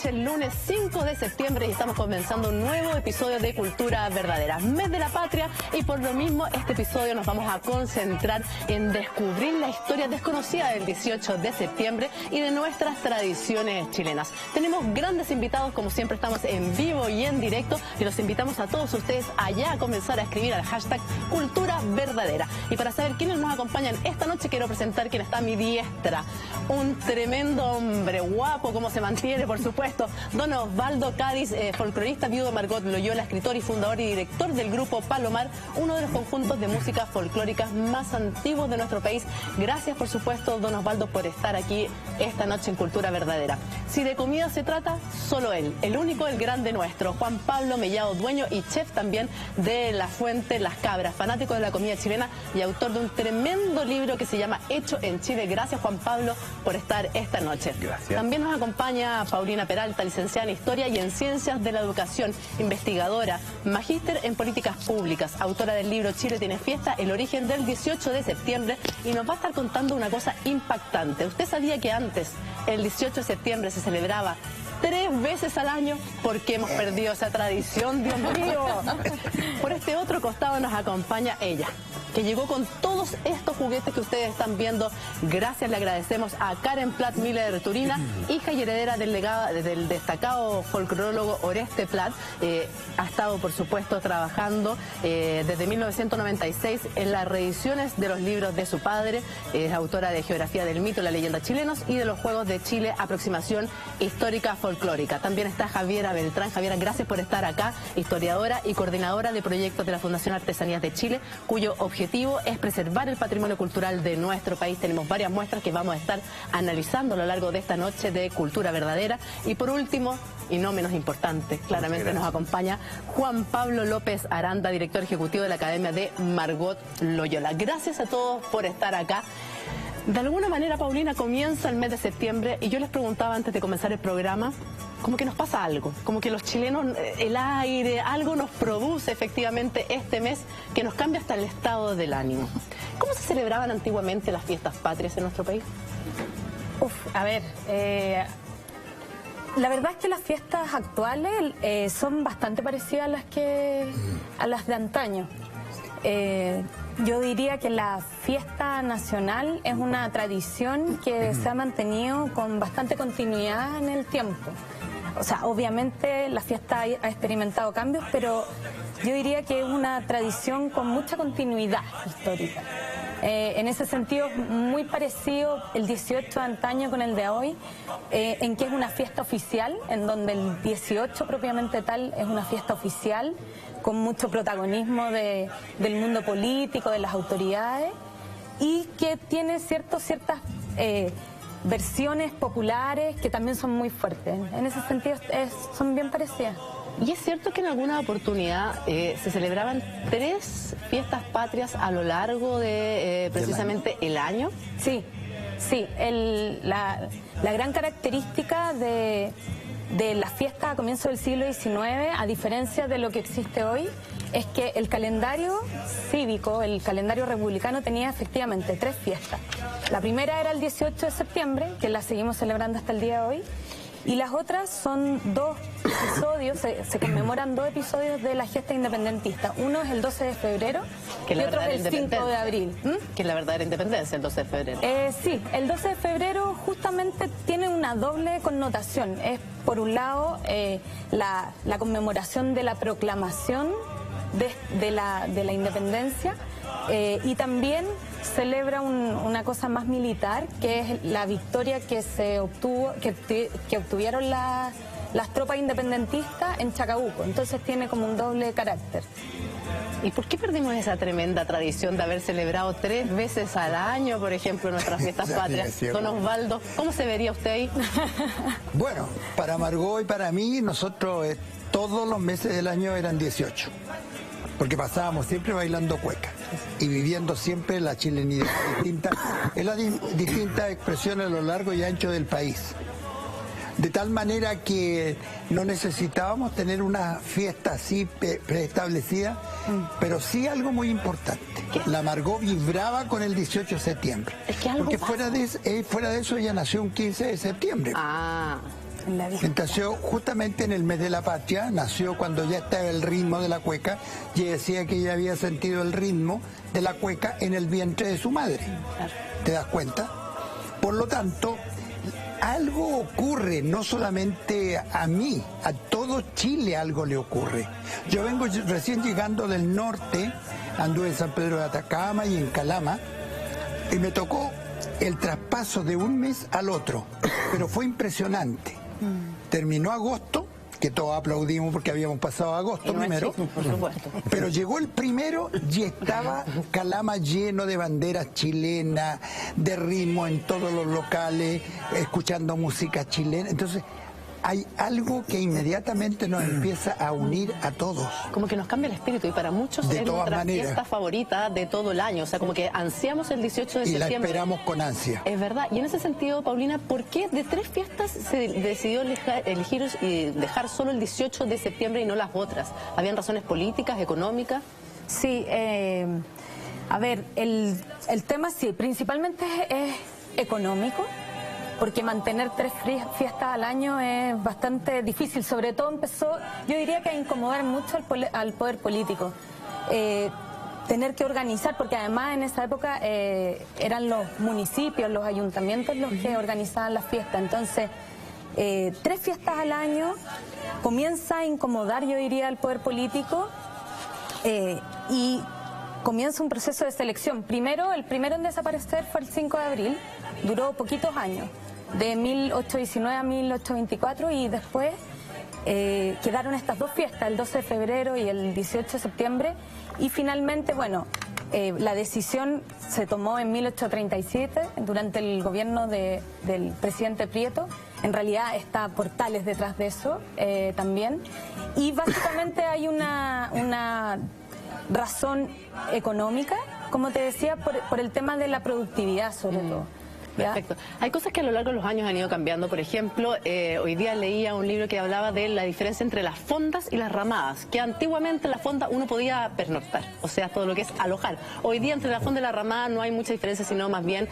noche, lunes 5 de septiembre, y estamos comenzando un nuevo episodio de Cultura Verdadera, Mes de la Patria, y por lo mismo este episodio nos vamos a concentrar en descubrir la historia desconocida del 18 de septiembre y de nuestras tradiciones chilenas. Tenemos grandes invitados, como siempre estamos en vivo y en directo, y los invitamos a todos ustedes allá a comenzar a escribir al hashtag Cultura Verdadera. Y para saber quiénes nos acompañan esta noche, quiero presentar quien está a mi diestra, un tremendo hombre, guapo, como se mantiene, por supuesto, don Osvaldo Cádiz, folclorista, viudo de Margot Loyola, escritor y fundador y director del grupo Palomar, uno de los conjuntos de música folclórica más antiguos de nuestro país. Gracias, por supuesto, don Osvaldo, por estar aquí esta noche en Cultura Verdadera. Si de comida se trata, solo él, el único, el grande nuestro, Juan Pablo Mellado, dueño y chef también de La Fuente Las Cabras, fanático de la comida chilena y autor de un tremendo libro que se llama Hecho en Chile. Gracias, Juan Pablo, por estar esta noche. Gracias. También nos acompaña Paulina Peralta, licenciada en Historia y en Ciencias de la Educación, investigadora, magíster en Políticas Públicas, autora del libro Chile tiene fiesta, el origen del 18 de septiembre, y nos va a estar contando una cosa impactante. ¿Usted sabía que antes, el 18 de septiembre, se celebraba 3 veces al año? Porque hemos perdido esa tradición, Dios mío. Por este otro costado nos acompaña ella, que llegó con todos estos juguetes que ustedes están viendo. Gracias, le agradecemos a Karen Platt Miller Turina, hija y heredera del destacado folclólogo Oreste Platt. Ha estado, por supuesto, trabajando desde 1996 en las reediciones de los libros de su padre. Es autora de Geografía del Mito y la Leyenda Chilenos y de los Juegos de Chile, Aproximación Histórica Folclórica. También está Javiera Beltrán. Javiera, gracias por estar acá, historiadora y coordinadora de proyectos de la Fundación Artesanías de Chile, cuyo objetivo es preservar el patrimonio cultural de nuestro país. Tenemos varias muestras que vamos a estar analizando a lo largo de esta noche de Cultura Verdadera. Y por último, y no menos importante, claramente nos acompaña Juan Pablo López Aranda, director ejecutivo de la Academia de Margot Loyola. Gracias a todos por estar acá. De alguna manera, Paulina, comienza el mes de septiembre y yo les preguntaba antes de comenzar el programa, como que nos pasa algo, como que los chilenos, el aire, algo nos produce efectivamente este mes que nos cambia hasta el estado del ánimo. ¿Cómo se celebraban antiguamente las fiestas patrias en nuestro país? La verdad es que las fiestas actuales son bastante parecidas a las de antaño. Yo diría que la fiesta nacional es una tradición que se ha mantenido con bastante continuidad en el tiempo. O sea, obviamente la fiesta ha experimentado cambios, pero yo diría que es una tradición con mucha continuidad histórica. En ese sentido, muy parecido el 18 de antaño con el de hoy, en que es una fiesta oficial, en donde el 18 propiamente tal es una fiesta oficial, con mucho protagonismo del mundo político, de las autoridades, y que tiene ciertas versiones populares que también son muy fuertes. En ese sentido son bien parecidas. ¿Y es cierto que en alguna oportunidad se celebraban 3 fiestas patrias a lo largo de precisamente el año? Sí, sí. La gran característica de las fiestas a comienzos del siglo XIX, a diferencia de lo que existe hoy, es que el calendario cívico, el calendario republicano, tenía efectivamente 3 fiestas. La primera era el 18 de septiembre, que la seguimos celebrando hasta el día de hoy, y las otras son 2 episodios, se conmemoran 2 episodios de la gesta independentista. Uno es el 12 de febrero y otro es el 5 de abril. Que es la verdadera independencia, el 12 de febrero. Sí, el 12 de febrero justamente tiene una doble connotación. Es, por un lado, la conmemoración de la proclamación de la independencia, y también celebra una cosa más militar, que es la victoria que se obtuvo, que obtuvieron las tropas independentistas en Chacabuco. Entonces tiene como un doble carácter. ¿Y por qué perdimos esa tremenda tradición de haber celebrado 3 veces al año, por ejemplo, nuestras fiestas patrias? Don Osvaldo, ¿cómo se vería usted ahí? Bueno, para Margot y para mí, nosotros todos los meses del año eran 18. Porque pasábamos siempre bailando cueca y viviendo siempre la chilenidad distinta, en las distintas expresiones a lo largo y ancho del país. De tal manera que no necesitábamos tener una fiesta así preestablecida, pero sí algo muy importante. La Margot vibraba con el 18 de septiembre. Es que algo porque pasa. fuera de eso ella nació un 15 de septiembre. Ah. Nació justamente en el mes de la patria, nació cuando ya estaba el ritmo de la cueca, y decía que ella había sentido el ritmo de la cueca en el vientre de su madre. ¿Te das cuenta? Por lo tanto, algo ocurre, no solamente a mí, a todo Chile algo le ocurre. Yo vengo recién llegando del norte, anduve en San Pedro de Atacama y en Calama, y me tocó el traspaso de un mes al otro, pero fue impresionante. Terminó agosto, que todos aplaudimos porque habíamos pasado agosto primero, por supuesto. pero llegó el primero y estaba Calama lleno de banderas chilenas, de ritmo en todos los locales, escuchando música chilena. Entonces hay algo que inmediatamente nos empieza a unir a todos. Como que nos cambia el espíritu, y para muchos De es todas nuestra maneras. fiesta favorita de todo el año. O sea, como que ansiamos el 18 de Y la septiembre. esperamos con ansia. Es verdad. Y en ese sentido, Paulina, ¿por qué de 3 fiestas se decidió elegir y dejar solo el 18 de septiembre y no las otras? ¿Habían razones políticas, económicas? Sí, a ver, el tema sí, principalmente es económico, porque mantener 3 fiestas al año es bastante difícil. Sobre todo empezó, yo diría que a incomodar mucho al poder político. Tener que organizar, porque además en esa época eran los municipios, los ayuntamientos los que organizaban las fiestas. Entonces, 3 fiestas al año comienza a incomodar, yo diría, al poder político, y comienza un proceso de selección. Primero, el primero en desaparecer fue el 5 de abril, duró poquitos años, de 1819 a 1824, y después quedaron estas 2 fiestas, el 12 de febrero y el 18 de septiembre, y finalmente, bueno, la decisión se tomó en 1837, durante el gobierno del presidente Prieto. En realidad está Portales detrás de eso también, y básicamente hay una razón económica, como te decía, por el tema de la productividad sobre todo. ¿Ya? Perfecto. Hay cosas que a lo largo de los años han ido cambiando. Por ejemplo, hoy día leía un libro que hablaba de la diferencia entre las fondas y las ramadas, que antiguamente en la fonda uno podía pernoctar, o sea, todo lo que es alojar. Hoy día entre la fonda y la ramada no hay mucha diferencia, sino más bien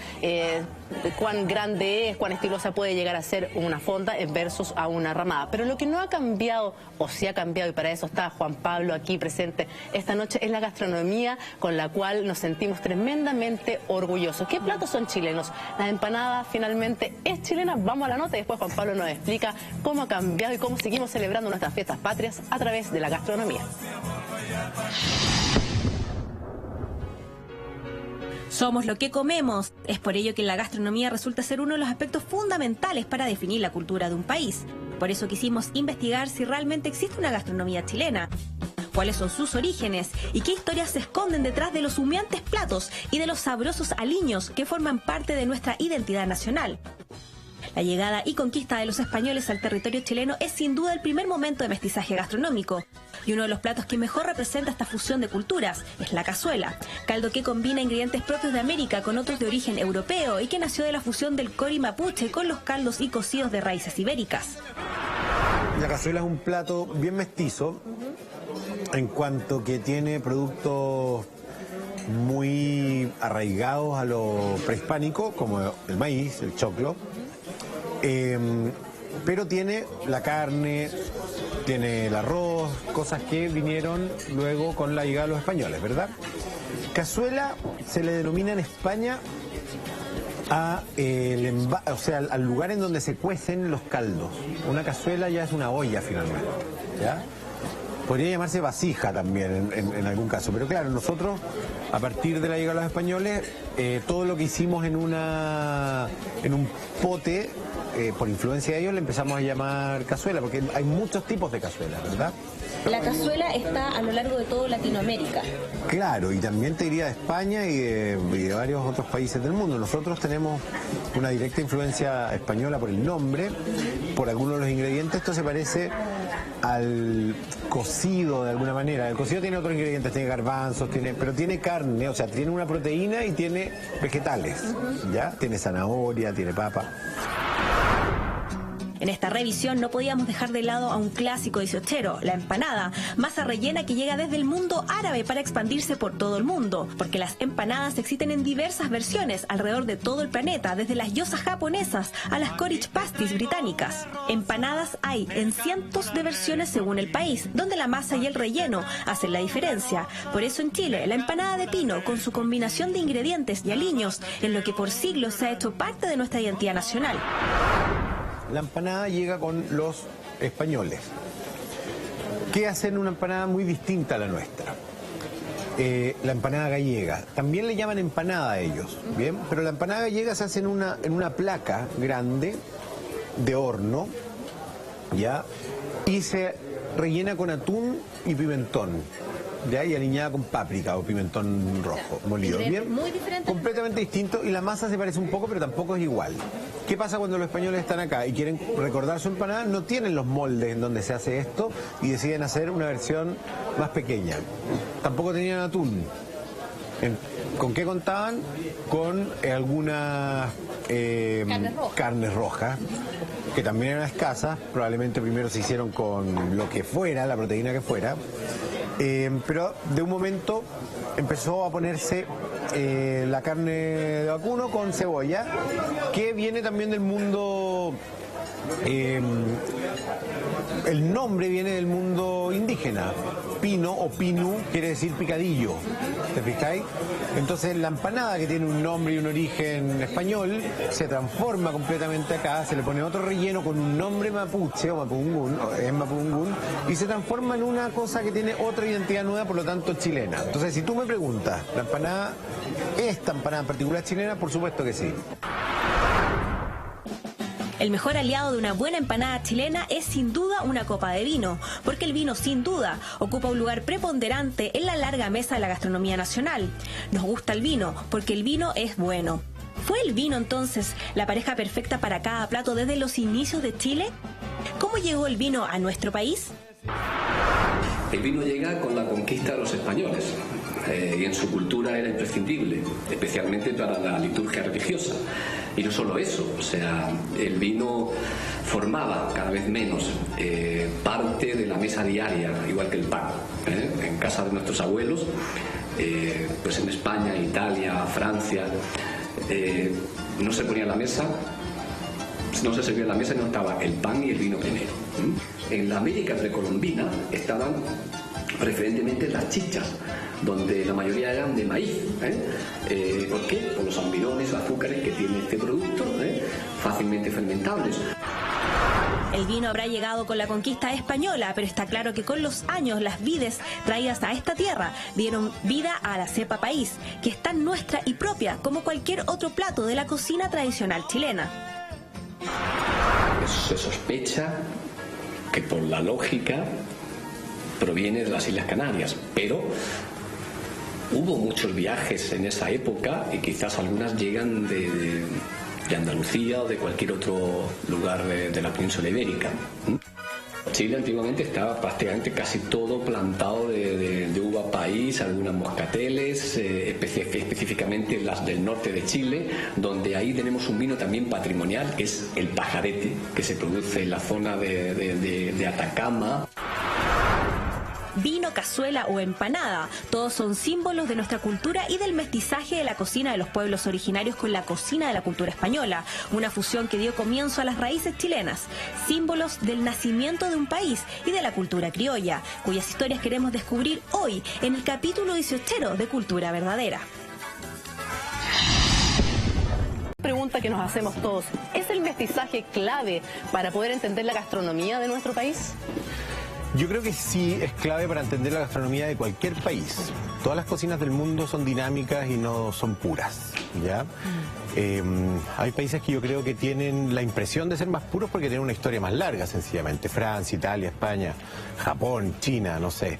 cuán grande es, cuán estilosa puede llegar a ser una fonda versus a una ramada. Pero lo que no ha cambiado, o sí ha cambiado, y para eso está Juan Pablo aquí presente esta noche, es la gastronomía, con la cual nos sentimos tremendamente orgullosos. ¿Qué platos son chilenos? La empanada finalmente es chilena. Vamos a la nota y después Juan Pablo nos explica cómo ha cambiado y cómo seguimos celebrando nuestras fiestas patrias a través de la gastronomía. Somos lo que comemos. Es por ello que la gastronomía resulta ser uno de los aspectos fundamentales para definir la cultura de un país. Por eso quisimos investigar si realmente existe una gastronomía chilena, cuáles son sus orígenes y qué historias se esconden detrás de los humeantes platos y de los sabrosos aliños que forman parte de nuestra identidad nacional. La llegada y conquista de los españoles al territorio chileno es sin duda el primer momento de mestizaje gastronómico. Y uno de los platos que mejor representa esta fusión de culturas es la cazuela, caldo que combina ingredientes propios de América con otros de origen europeo y que nació de la fusión del cori mapuche con los caldos y cocidos de raíces ibéricas. La cazuela es un plato bien mestizo, en cuanto que tiene productos muy arraigados a lo prehispánico, como el maíz, el choclo, pero tiene la carne, tiene el arroz, cosas que vinieron luego con la llegada de los españoles, ¿verdad? Cazuela se le denomina en España al lugar en donde se cuecen los caldos. Una cazuela ya es una olla finalmente, ¿ya? Podría llamarse vasija también en algún caso, pero claro, nosotros a partir de la llegada de los españoles, todo lo que hicimos en un pote, por influencia de ellos, le empezamos a llamar cazuela, porque hay muchos tipos de cazuela, ¿verdad? La cazuela está a lo largo de toda Latinoamérica. Claro, y también te diría de España y de varios otros países del mundo. Nosotros tenemos una directa influencia española por el nombre, por algunos de los ingredientes. Esto se parece al cocido de alguna manera. El cocido tiene otros ingredientes, tiene garbanzos, pero tiene carne, o sea, tiene una proteína y tiene vegetales, ¿ya? Tiene zanahoria, tiene papa. En esta revisión no podíamos dejar de lado a un clásico dieciochero, la empanada, masa rellena que llega desde el mundo árabe para expandirse por todo el mundo, porque las empanadas existen en diversas versiones alrededor de todo el planeta, desde las gyozas japonesas a las Cornish pasties británicas. Empanadas hay en cientos de versiones según el país, donde la masa y el relleno hacen la diferencia. Por eso en Chile, la empanada de pino, con su combinación de ingredientes y aliños, en lo que por siglos se ha hecho parte de nuestra identidad nacional. La empanada llega con los españoles, que hacen una empanada muy distinta a la nuestra. La empanada gallega, también le llaman empanada a ellos, ¿bien? Pero la empanada gallega se hace en una placa grande de horno, ¿ya? Y se rellena con atún y pimentón, ¿ya? Y aliñada con páprica o pimentón rojo molido. Bien, muy diferente. Completamente distinto, y la masa se parece un poco, pero tampoco es igual. ¿Qué pasa cuando los españoles están acá y quieren recordar su empanada? No tienen los moldes en donde se hace esto y deciden hacer una versión más pequeña. Tampoco tenían atún. ¿Con qué contaban? Con algunas carnes rojas, que también eran escasas. Probablemente primero se hicieron con lo que fuera, la proteína que fuera. Pero de un momento empezó a ponerse la carne de vacuno con cebolla, que viene también del mundo, el nombre viene del mundo indígena. Pino o pinu quiere decir picadillo, ¿te fijáis? Entonces la empanada, que tiene un nombre y un origen español, se transforma completamente acá, se le pone otro relleno con un nombre mapuche o mapungún, es mapungún, y se transforma en una cosa que tiene otra identidad nueva, por lo tanto chilena. Entonces, si tú me preguntas, ¿la empanada, esta empanada en particular chilena? Por supuesto que sí. El mejor aliado de una buena empanada chilena es sin duda una copa de vino, porque el vino sin duda ocupa un lugar preponderante en la larga mesa de la gastronomía nacional. Nos gusta el vino porque el vino es bueno. ¿Fue el vino entonces la pareja perfecta para cada plato desde los inicios de Chile? ¿Cómo llegó el vino a nuestro país? El vino llega con la conquista de los españoles y en su cultura era imprescindible, especialmente para la liturgia religiosa. Y no solo eso, o sea, el vino formaba cada vez menos parte de la mesa diaria, igual que el pan. En casa de nuestros abuelos, pues en España, Italia, Francia, no se ponía a la mesa, no se servía a la mesa y no estaba el pan y el vino primero. En la América precolombina estaban preferentemente las chichas, donde la mayoría eran de maíz. ¿Por qué? Por los almidones, azúcares que tiene este producto, fácilmente fermentables. El vino habrá llegado con la conquista española, pero está claro que con los años las vides traídas a esta tierra dieron vida a la cepa país, que es tan nuestra y propia como cualquier otro plato de la cocina tradicional chilena. Se sospecha que por la lógica proviene de las Islas Canarias, pero hubo muchos viajes en esa época y quizás algunas llegan de Andalucía o de cualquier otro lugar de la península ibérica. Chile antiguamente estaba prácticamente casi todo plantado de uva país, algunas moscateles, específicamente las del norte de Chile, donde ahí tenemos un vino también patrimonial, que es el pajarete, que se produce en la zona de Atacama. Vino, cazuela o empanada, todos son símbolos de nuestra cultura y del mestizaje de la cocina de los pueblos originarios con la cocina de la cultura española, una fusión que dio comienzo a las raíces chilenas, símbolos del nacimiento de un país y de la cultura criolla, cuyas historias queremos descubrir hoy en el capítulo 18 de Cultura Verdadera. Pregunta que nos hacemos todos, ¿es el mestizaje clave para poder entender la gastronomía de nuestro país? Yo creo que sí es clave para entender la gastronomía de cualquier país. Todas las cocinas del mundo son dinámicas y no son puras, ¿ya? Hay países que yo creo que tienen la impresión de ser más puros porque tienen una historia más larga, sencillamente. Francia, Italia, España, Japón, China, no sé.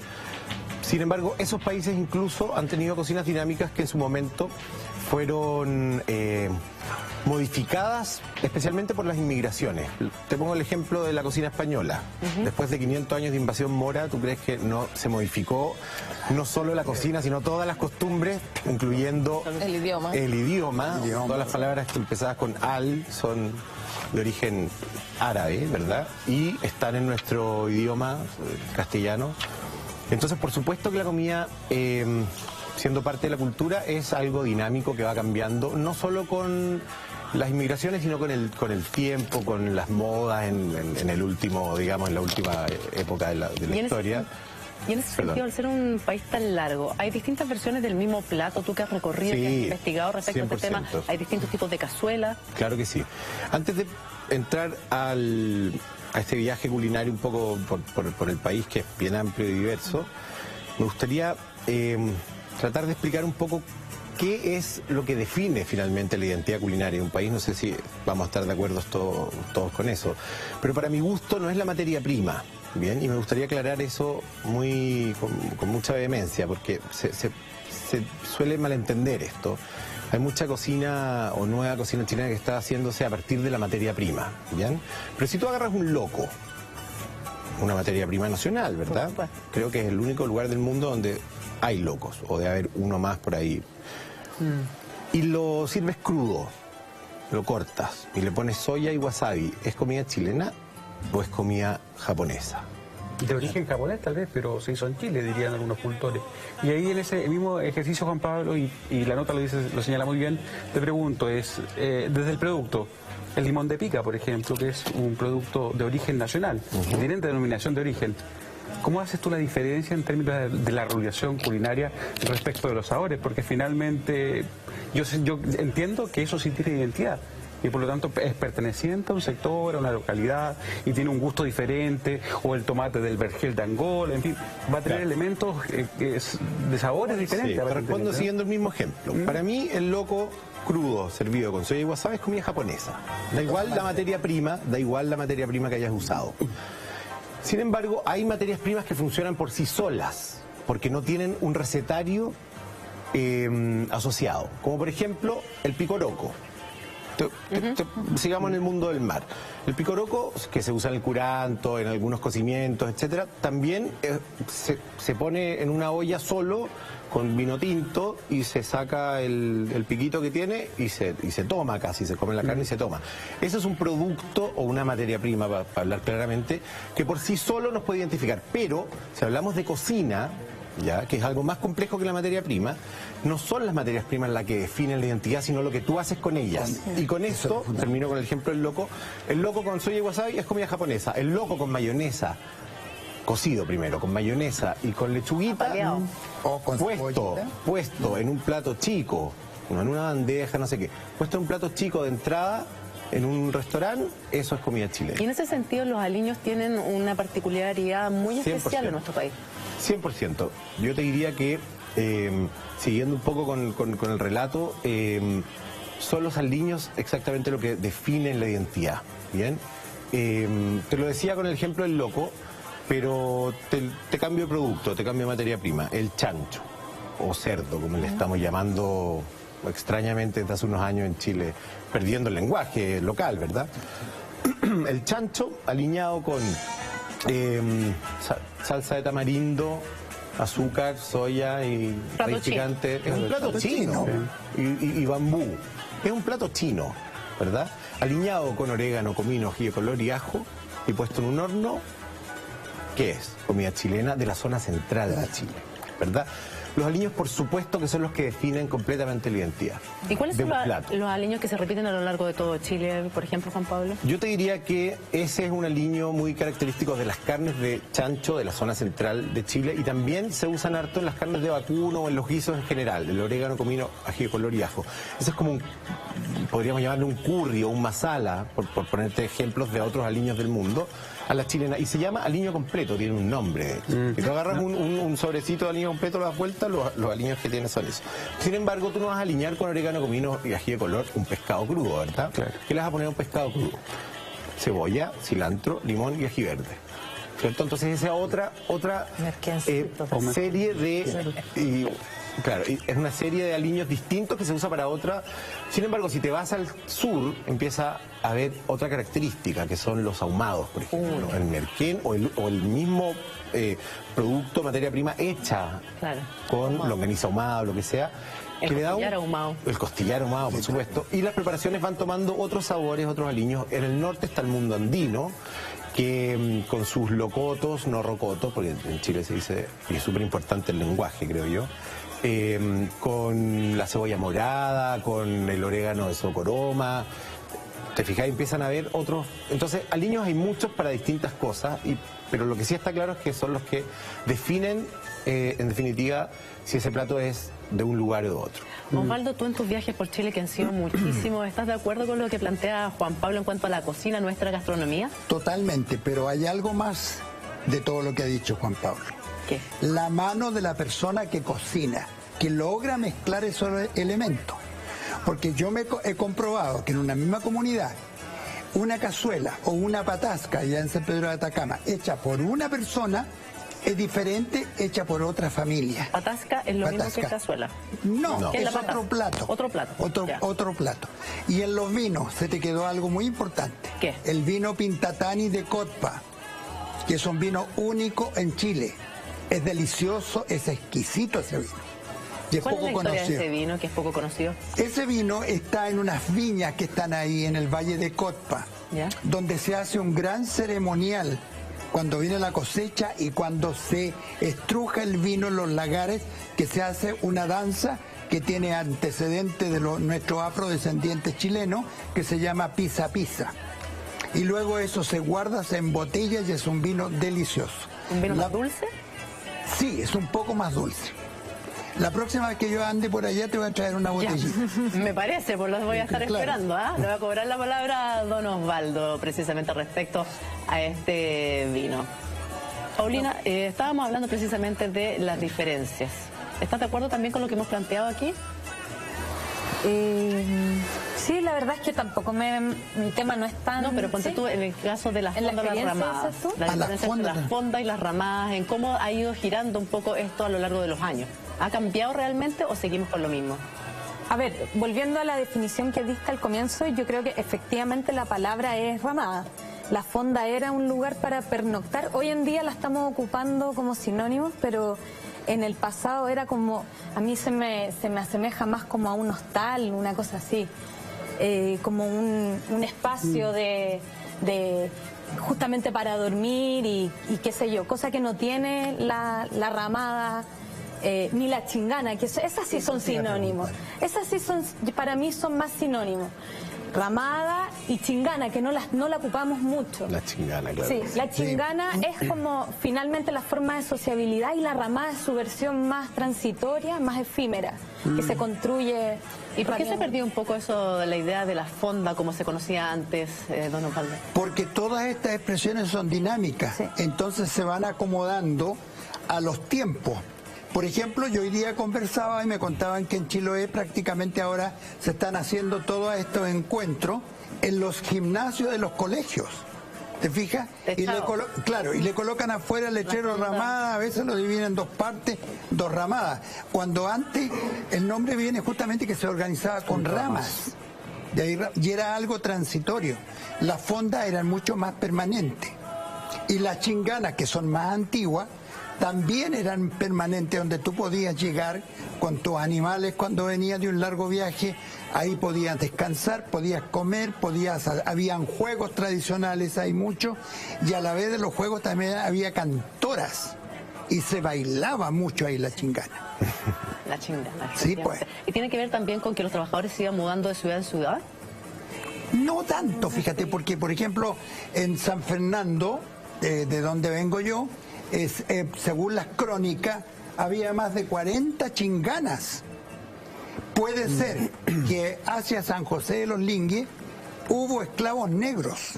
Sin embargo, esos países incluso han tenido cocinas dinámicas que en su momento fueron modificadas especialmente por las inmigraciones. Te pongo el ejemplo de la cocina española. Después de 500 años de invasión mora, ¿tú crees que no se modificó no solo la cocina, sino todas las costumbres, incluyendo el idioma? El idioma. Todas las palabras que empezadas con al son de origen árabe, ¿verdad? Y están en nuestro idioma castellano. Entonces, por supuesto que la comida, siendo parte de la cultura, es algo dinámico que va cambiando, no solo con las inmigraciones, sino con el tiempo, con las modas en el último, digamos, en la última época de la historia. Y en ese sentido, al ser un país tan largo, ¿hay distintas versiones del mismo plato? Tú que has recorrido, que has investigado respecto 100%. a este tema, ¿hay distintos tipos de cazuelas? Claro que sí. Antes de entrar a este viaje culinario un poco por el país, que es bien amplio y diverso, me gustaría tratar de explicar un poco qué es lo que define finalmente la identidad culinaria de un país. No sé si vamos a estar de acuerdo todos con eso, pero para mi gusto no es la materia prima. Bien, y me gustaría aclarar eso con mucha vehemencia, porque se suele malentender esto. Hay mucha cocina o nueva cocina chilena que está haciéndose a partir de la materia prima, ¿bien? Pero si tú agarras un loco, una materia prima nacional, ¿verdad? Creo que es el único lugar del mundo donde hay locos, o de haber uno más por ahí. Y lo sirves crudo, lo cortas y le pones soya y wasabi. ¿Es comida chilena o es comida japonesa? De origen japonés tal vez, pero se hizo en Chile, dirían algunos cultores. Y ahí en ese mismo ejercicio, Juan Pablo, y la nota lo señala muy bien, te pregunto, desde el producto, el limón de pica, por ejemplo, que es un producto de origen nacional, que tiene denominación de origen. ¿Cómo haces tú la diferencia en términos de la regulación culinaria respecto de los sabores? Porque finalmente yo entiendo que eso sí tiene identidad. Y por lo tanto es perteneciente a un sector, a una localidad, y tiene un gusto diferente, o el tomate del vergel de Angola, en fin, va a tener elementos de sabores diferentes. Sí, te respondo siguiendo el mismo ejemplo. Para mí el loco crudo servido con soya y wasabi es comida japonesa. Da igual la materia prima que hayas usado. Sin embargo, hay materias primas que funcionan por sí solas, porque no tienen un recetario asociado, como por ejemplo el picoroco. Sigamos en el mundo del mar. El picoroco, que se usa en el curanto, en algunos cocimientos, etcétera, también se pone en una olla solo con vino tinto y se saca el piquito que tiene y se toma casi, se come la carne y se toma. Ese es un producto o una materia prima, para hablar claramente, que por sí solo nos puede identificar. Pero si hablamos de cocina, ya, que es algo más complejo que la materia prima, no son las materias primas las que definen la identidad, sino lo que tú haces con ellas. Y con esto, termino con el ejemplo del loco. El loco con soya y wasabi es comida japonesa. El loco con mayonesa, cocido primero, con mayonesa y con lechuguita, o con puesto en un plato chico, en una bandeja, no sé qué, puesto en un plato chico de entrada, en un restaurante, eso es comida chilena. Y en ese sentido los aliños tienen una particularidad muy especial en nuestro país. 100%. Yo te diría que, siguiendo un poco con el relato, son los aliños exactamente lo que definen la identidad. ¿Bien? Te lo decía con el ejemplo del loco, pero te cambio de producto, te cambio de materia prima. El chancho, o cerdo, como le estamos llamando extrañamente desde hace unos años en Chile, perdiendo el lenguaje local, ¿verdad? El chancho aliñado con salsa de tamarindo, azúcar, soya y maíz picante. Es un plato chino. Y bambú. Es un plato chino, ¿verdad? Aliñado con orégano, comino, ají de color y ajo y puesto en un horno. ¿Qué es? Comida chilena de la zona central de Chile, ¿verdad? Los aliños, por supuesto, que son los que definen completamente la identidad. ¿Y cuáles son los aliños que se repiten a lo largo de todo Chile, por ejemplo, Juan Pablo? Yo te diría que ese es un aliño muy característico de las carnes de chancho de la zona central de Chile, y también se usan harto en las carnes de vacuno o en los guisos en general, el orégano, comino, ají de color y ajo. Eso es como podríamos llamarle un curry o un masala, por ponerte ejemplos de otros aliños del mundo, a la chilena, y se llama aliño completo, tiene un nombre. Si tú agarras un sobrecito de aliño completo, lo das vuelta, los aliños que tiene son esos. Sin embargo, tú no vas a aliñar con orégano, comino y ají de color un pescado crudo, ¿verdad? Claro. ¿Qué le vas a poner a un pescado crudo? Cebolla, cilantro, limón y ají verde. ¿cierto? Entonces esa otra serie de... Claro, es una serie de aliños distintos que se usa para otra. Sin embargo, si te vas al sur, empieza a haber otra característica, que son los ahumados, por ejemplo. El merquén o el mismo producto, materia prima hecha con longaniza ahumada o lo que sea. El costillar ahumado. El costillar ahumado, por supuesto. Y las preparaciones van tomando otros sabores, otros aliños. En el norte está el mundo andino, que con sus locotos, no rocotos, porque en Chile se dice, y es súper importante el lenguaje, creo yo, con la cebolla morada, con el orégano de socoroma. Te fijas, empiezan a haber otros. Entonces, aliños hay muchos para distintas cosas, pero lo que sí está claro es que son los que definen, en definitiva, si ese plato es de un lugar o de otro. Osvaldo, tú en tus viajes por Chile, que han sido muchísimos, ¿estás de acuerdo con lo que plantea Juan Pablo en cuanto a la cocina, nuestra gastronomía? Totalmente, pero hay algo más de todo lo que ha dicho Juan Pablo. ¿Qué? La mano de la persona que cocina, que logra mezclar esos elementos. Porque yo he comprobado que en una misma comunidad, una cazuela o una patasca, ya en San Pedro de Atacama, hecha por una persona, es diferente hecha por otra familia. ¿Patasca es lo mismo que cazuela? No, ¿Qué es la otro plato. Otro plato. Otro plato. Y en los vinos se te quedó algo muy importante. ¿Qué? El vino Pintatani de Cotpa, que es un vino único en Chile. Es delicioso, es exquisito ese vino. Y es ¿Cuál poco es la historia conocido. de ese vino que es poco conocido? Ese vino está en unas viñas que están ahí en el Valle de Cotpa, donde se hace un gran ceremonial cuando viene la cosecha y cuando se estruja el vino en los lagares, que se hace una danza que tiene antecedentes de nuestros afrodescendientes chilenos, que se llama pisa pisa. Y luego eso se guarda, se embotella y es un vino delicioso. ¿Un vino más dulce? Sí, es un poco más dulce. La próxima vez que yo ande por allá te voy a traer una botellita. Me parece, pues los voy a estar esperando. Le voy a cobrar la palabra a don Osvaldo precisamente respecto a este vino. Paulina, estábamos hablando precisamente de las diferencias. ¿Estás de acuerdo también con lo que hemos planteado aquí? Sí, la verdad es que tampoco mi tema no es tan... No, pero ponte tú en el caso de las fondas y las ramadas. La diferencia entre las fondas y las ramadas, en cómo ha ido girando un poco esto a lo largo de los años. ¿Ha cambiado realmente o seguimos con lo mismo? A ver, volviendo a la definición que diste al comienzo, yo creo que efectivamente la palabra es ramada. La fonda era un lugar para pernoctar. Hoy en día la estamos ocupando como sinónimos, pero en el pasado era como... A mí se me asemeja más como a un hostal, una cosa así. Como un espacio de justamente para dormir y qué sé yo, cosa que no tiene la ramada... ni la chingana, que esas sí son sinónimos. Esas sí son, para mí son más sinónimos. Ramada y chingana, que no la ocupamos mucho. La chingana, claro. Sí, la chingana es como finalmente la forma de sociabilidad y la ramada es su versión más transitoria, más efímera, que se construye. ¿Y por qué se perdió un poco eso de la idea de la fonda como se conocía antes, don Osvaldo? Porque todas estas expresiones son dinámicas, entonces se van acomodando a los tiempos. Por ejemplo, yo hoy día conversaba y me contaban que en Chiloé prácticamente ahora se están haciendo todos estos encuentros en los gimnasios de los colegios. ¿Te fijas? Y le colocan afuera el letrero ramada, a veces lo dividen en dos partes, dos ramadas. Cuando antes el nombre viene justamente que se organizaba con ramas. Y era algo transitorio. Las fondas eran mucho más permanentes. Y las chinganas, que son más antiguas, también eran permanentes, donde tú podías llegar con tus animales cuando venías de un largo viaje, ahí podías descansar, podías comer, habían juegos tradicionales, hay muchos, y a la vez de los juegos también había cantoras, y se bailaba mucho ahí la chingana. La chingana. Sí, pues. ¿Y tiene que ver también con que los trabajadores se iban mudando de ciudad en ciudad? No tanto, fíjate, porque por ejemplo en San Fernando, de donde vengo yo, según las crónicas, había más de 40 chinganas. Puede ser que hacia San José de los Lingues hubo esclavos negros.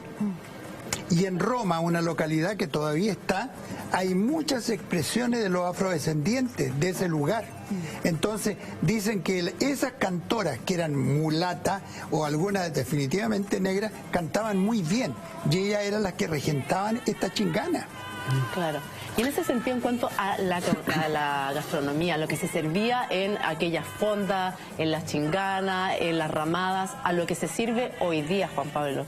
Y en Roma, una localidad que todavía está, hay muchas expresiones de los afrodescendientes de ese lugar. Entonces, dicen que esas cantoras, que eran mulatas o algunas definitivamente negras, cantaban muy bien. Y ellas eran las que regentaban esta chingana. Claro. Y en ese sentido, en cuanto a la gastronomía, lo que se servía en aquellas fondas, en las chinganas, en las ramadas, a lo que se sirve hoy día, Juan Pablo.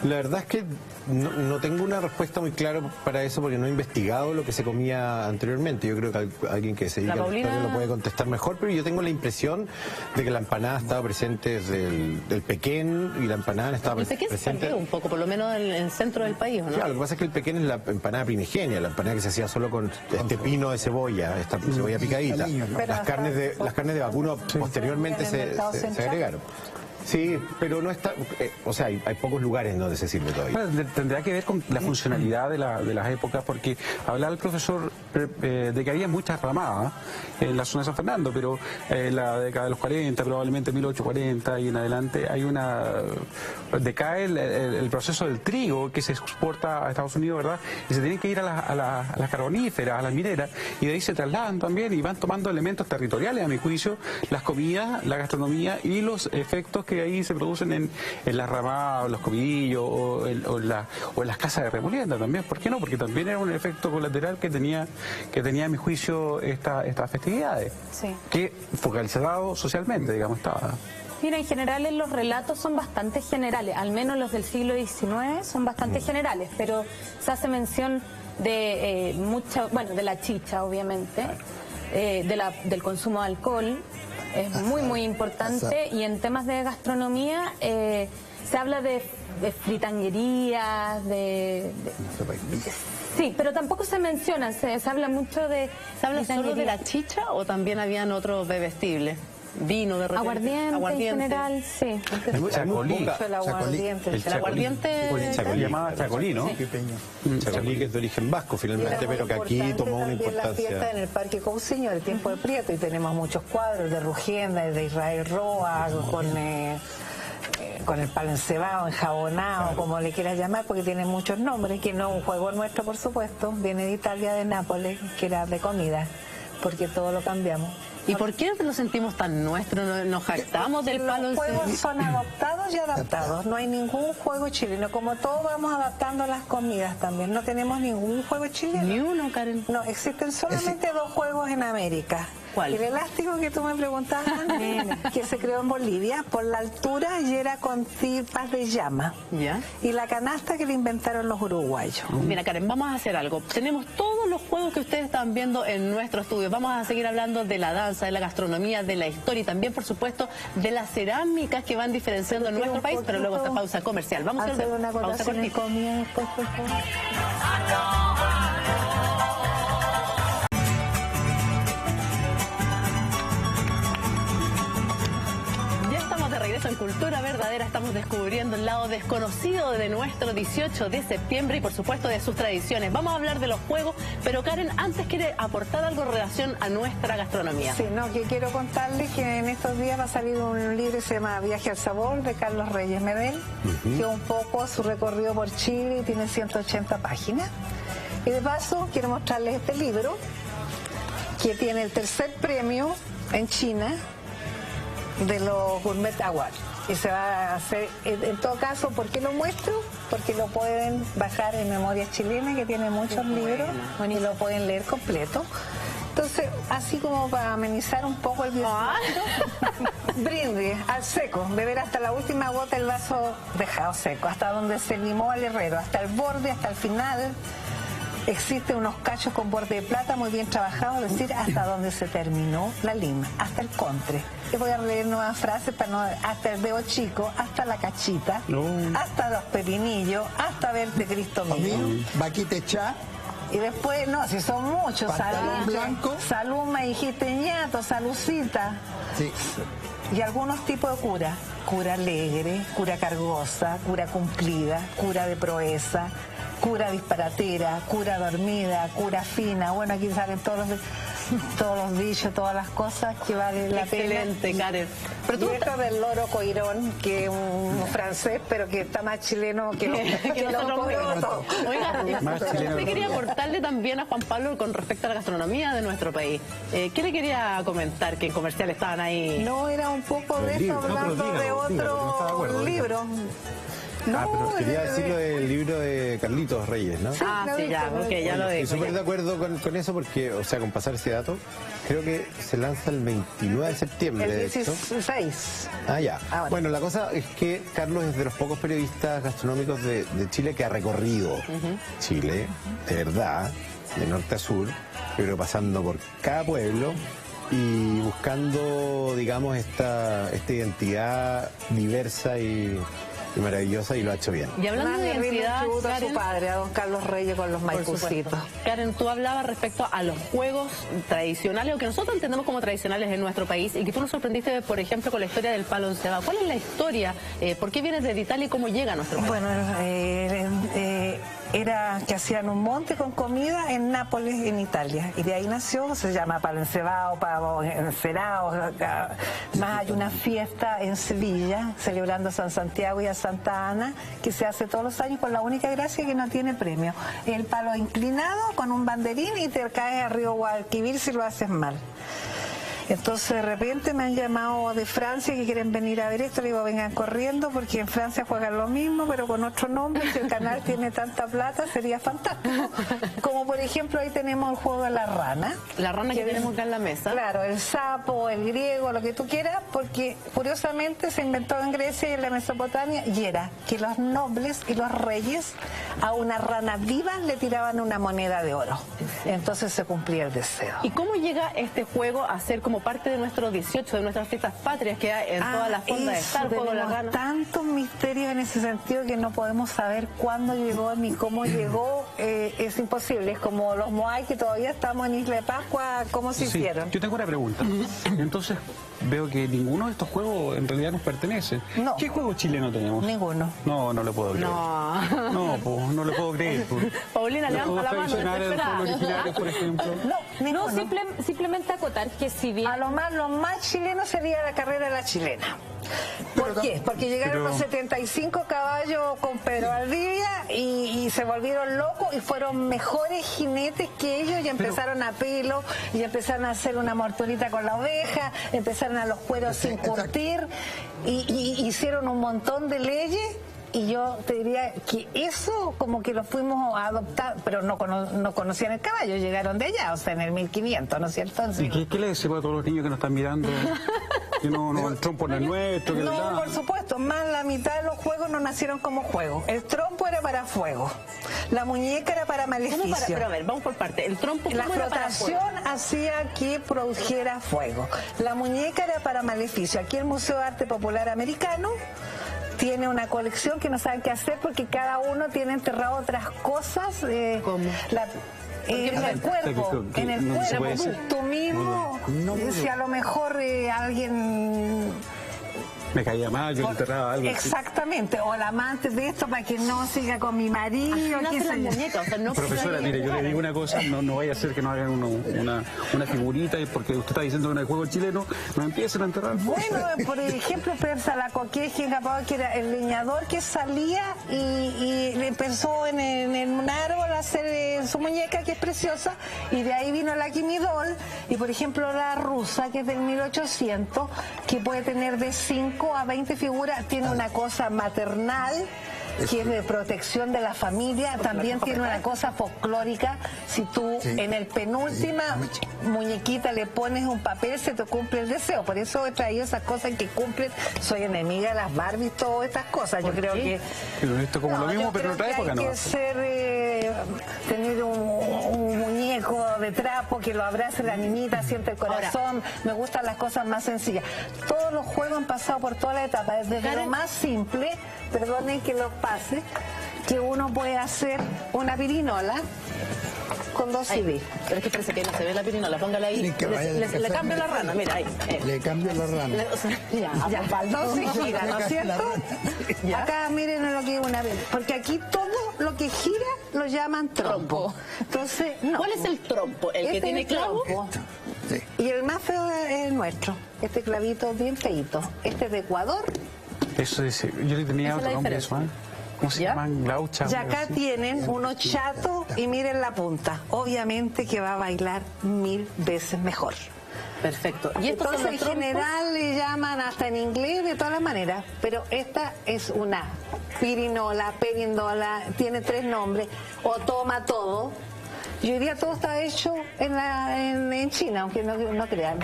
La verdad es que no tengo una respuesta muy clara para eso porque no he investigado lo que se comía anteriormente. Yo creo que alguien que se dedica a la historia lo puede contestar mejor, pero yo tengo la impresión de que la empanada estaba presente desde el Pequén y la empanada estaba presente. El Pequén se perdió un poco, por lo menos en el centro del país, ¿o no? Claro, lo que pasa es que el Pequén es la empanada primigenia, la empanada que se hacía solo con este pino de cebolla, esta cebolla picadita. Las carnes de vacuno posteriormente se agregaron. Sí, pero no está, o sea, hay pocos lugares donde se sirve todavía. Bueno, tendría que ver con la funcionalidad de las épocas, porque hablaba el profesor de que había muchas ramadas en la zona de San Fernando, pero en la década de los 40, probablemente 1840 y en adelante, decae el proceso del trigo que se exporta a Estados Unidos, ¿verdad? Y se tienen que ir a las carboníferas, a las mineras, y de ahí se trasladan también y van tomando elementos territoriales, a mi juicio, las comidas, la gastronomía y los efectos que ahí se producen en las ramadas, los cobillos o en las casas de remolienda también. ¿Por qué no? Porque también era un efecto colateral que tenía a mi juicio estas festividades, sí, que focalizado socialmente, digamos, estaba. Mira, en general los relatos son bastante generales, al menos los del siglo XIX son bastante generales, pero se hace mención de de la chicha, obviamente, del consumo de alcohol. Es muy importante, y en temas de gastronomía se habla de fritanguerías, sí, pero tampoco se menciona, se habla mucho de... ¿Se habla solo de la chicha o también habían otros bebestibles? Vino de repente. Aguardiente en general, sí. El chacolí. El aguardiente llamaba chacolí, ¿no? Chacolí, que es de origen vasco finalmente, pero que aquí tomó una importancia. La fiesta en el Parque Cousiño, el tiempo de Prieto, y tenemos muchos cuadros de Rugienda, de Israel Roa, con el palo encebado, enjabonado, como le quieras llamar, porque tiene muchos nombres, que no es un juego nuestro, por supuesto, viene de Italia, de Nápoles, que era de comida, porque todo lo cambiamos. ¿Y por qué lo sentimos tan nuestro? ¿Nos jactamos del palo encebado? Los juegos son adoptados y adaptados, no hay ningún juego chileno, como todos vamos adaptando las comidas también, no tenemos ningún juego chileno. Ni uno, Karen. No, existen solamente dos juegos en América. ¿Cuál? El elástico que tú me preguntabas, que se creó en Bolivia por la altura y era con tipas de llama. ¿Ya? Y la canasta que le inventaron los uruguayos. Mira, Karen, vamos a hacer algo. Tenemos todos los juegos que ustedes están viendo en nuestro estudio. Vamos a seguir hablando de la danza, de la gastronomía, de la historia y también, por supuesto, de las cerámicas que van diferenciando en nuestro país, pero luego esta pausa comercial. Vamos a hacer una pausa cortita. Comida después, por favor. En Cultura Verdadera estamos descubriendo el lado desconocido de nuestro 18 de septiembre y por supuesto de sus tradiciones. Vamos a hablar de los juegos, pero Karen antes quiere aportar algo en relación a nuestra gastronomía. Sí, no, que quiero contarles que en estos días va a salir un libro que se llama Viaje al Sabor de Carlos Reyes Medel, que un poco su recorrido por Chile, y tiene 180 páginas. Y de paso quiero mostrarles este libro que tiene el tercer premio en China de los Gourmet Awards, y se va a hacer, en todo caso, ¿por qué lo muestro? Porque lo pueden bajar en Memoria Chilena, que tiene muchos libros, y lo pueden leer completo. Entonces, así como para amenizar un poco el brindis al seco, beber hasta la última gota el vaso dejado seco, hasta donde se limó el herrero, hasta el borde, hasta el final. Existen unos cachos con borde de plata muy bien trabajados, es decir, hasta donde se terminó la lima, hasta el contre. Y voy a leer nuevas frases para no, hasta el dedo chico, hasta la cachita, hasta los pepinillos, hasta verte Cristo mío. Vaquita chá. Y después, no, si son muchos, pantalón blanco. Salud, me dijiste ñato, salucita. Sí. Y algunos tipos de cura. Cura alegre, cura cargosa, cura cumplida, cura de proeza, cura disparatera, cura dormida, cura fina. Bueno, aquí salen todos los dichos, todas las cosas que vale la pena. Excelente, Karen. Pero tú esto del loro coirón, que es un francés, pero que está más chileno que nosotros. Oiga, yo quería aportarle también a Juan Pablo con respecto a la gastronomía de nuestro país. ¿Qué le quería comentar? Que en comercial estaban ahí. No, era un poco de esto, hablando de otro libro. Pero quería decir lo del libro de Carlitos Reyes, ¿no? Sí, ya, ok, ya lo Estoy digo. súper de acuerdo con eso porque, o sea, con pasar ese dato, creo que se lanza el 29 de septiembre. El de hecho. 16. Ah, ya. Ahora. Bueno, la cosa es que Carlos es de los pocos periodistas gastronómicos de Chile que ha recorrido Chile, de verdad, de norte a sur, pero pasando por cada pueblo y buscando, digamos, esta identidad diversa y maravillosa, y lo ha hecho bien. Y hablando de identidad, a su Karen, padre, a don Carlos Reyes con los por supuesto. maicucitos. Karen, tú hablabas respecto a los juegos tradicionales, o que nosotros entendemos como tradicionales en nuestro país, y que tú nos sorprendiste, por ejemplo, con la historia del palo encebado. ¿Cuál es la historia? ¿Por qué viene de Italia y cómo llega a nuestro país? Bueno, era que hacían un monte con comida en Nápoles, en Italia, y de ahí nació, se llama palo encebado, pavo encerado. Más hay una fiesta en Sevilla, celebrando a San Santiago y a Santa Ana, que se hace todos los años con la única gracia que no tiene premio. El palo inclinado con un banderín y te caes al río Guadalquivir si lo haces mal. Entonces de repente me han llamado de Francia que quieren venir a ver esto. Le digo, vengan corriendo porque en Francia juegan lo mismo pero con otro nombre. Si el canal tiene tanta plata sería fantástico. Como por ejemplo ahí tenemos el juego de la rana. La rana que tenemos acá en la mesa. Claro, el sapo, el griego, lo que tú quieras, porque curiosamente se inventó en Grecia y en la Mesopotamia, y era que los nobles y los reyes a una rana viva le tiraban una moneda de oro. Entonces se cumplía el deseo. ¿Y cómo llega este juego a ser como parte de nuestros 18, de nuestras fiestas patrias que hay en todas las fondas de estar, juego de la rana? Tantos misterios en ese sentido que no podemos saber cuándo llegó ni cómo llegó. Es imposible. Es como los Moai, que todavía estamos en Isla de Pascua, ¿cómo se hicieron? Yo tengo una pregunta. Entonces, veo que ninguno de estos juegos en realidad nos pertenece. No. ¿Qué juego chileno tenemos? Ninguno. No le puedo creer. No. No le puedo creer. Paulina, Los levanta juegos la mano, tradicionales, los desesperada. juegos originarios, por ejemplo. No, ninguno. Simplemente acotar que si bien... A lo más chileno sería la carrera de la chilena. ¿Por qué? Porque llegaron los 75 caballos con Pedro Valdivia y se volvieron locos y fueron mejores jinetes que ellos y empezaron a pelo y empezaron a hacer una morturita con la oveja, empezaron a los cueros sin curtir y hicieron un montón de leyes. Y yo te diría que eso como que lo fuimos a adoptar, pero no conocían el caballo, llegaron de allá, o sea, en el 1500, ¿no es cierto? ¿Y qué le decimos a todos los niños que nos están mirando? Que no el trompo no es nuestro. Que No, por supuesto, más la mitad de los juegos no nacieron como juegos. El trompo era para fuego, la muñeca era para maleficio. Pero a ver, vamos por parte. El trompo, La ¿cómo era para flotación fuego? hacía que produjera fuego. La muñeca era para maleficio. Aquí el Museo de Arte Popular Americano tiene una colección que no saben qué hacer porque cada uno tiene enterrado otras cosas. ¿Cómo? En el cuerpo, que en el no se puede cuerpo. decir. Tú mismo, si a lo mejor alguien... Me caía mal, yo enterraba algo. Exactamente, o la amante de esto para que no siga con mi marido. No qué hacen sé las yo. muñecas, o sea, no Profesora, mire, yo le digo una cosa, no vaya a ser que no hagan una figurita y porque usted está diciendo que en el juego chileno no empiecen a enterrar. Bueno, por ejemplo, Persa la Coqueje en Japón, que era el leñador que salía y le empezó en un árbol a hacer su muñeca, que es preciosa, y de ahí vino la Quimidol, y por ejemplo la rusa, que es del 1800, que puede tener de 5 a 20 figuras, tiene una cosa maternal, que es de protección de la familia, también tiene una cosa folclórica. Si tú en el penúltima muñequita le pones un papel, se te cumple el deseo. Por eso he traído esas cosas que cumplen. Soy enemiga de las Barbies, todas estas cosas. Yo creo que... Pero esto como lo mismo, yo pero en otra creo que época hay no. que ser, tener un muñeco de trapo que lo abrace la niñita, siente el corazón. Me gustan las cosas más sencillas. Todos los juegos han pasado por toda la etapa, desde lo más simple, perdonen que lo pase, que uno puede hacer una pirinola con 2 CD. Pero es que parece que no se ve la pirinola, póngala ahí. Tienen que vaya a Le cambio la rana, mira ahí. Le cambio la rana. O sea, Ya, no se gira, ¿no es cierto? Ya. Acá miren lo que es una vez, porque aquí todo lo que gira lo llaman trompo. Entonces, no. ¿Cuál es el trompo? ¿El que Este tiene es el clavo? trompo. Sí. Y el más feo es el nuestro. Este clavito bien feito. Este es de Ecuador. Eso es, yo le tenía Esa es otro la nombre, diferencia. eso, ¿eh? ¿Cómo se ¿Ya? llaman? Glaucha. Y algo acá así. tienen unos chatos y miren la punta. Obviamente que va a bailar 1000 veces mejor. Perfecto. Y estos son Entonces los en trompos. general le llaman hasta en inglés de todas las maneras, pero esta es una pirinola, perindola, tiene 3 nombres, o toma todo. Y hoy día todo está hecho en China, aunque no crean.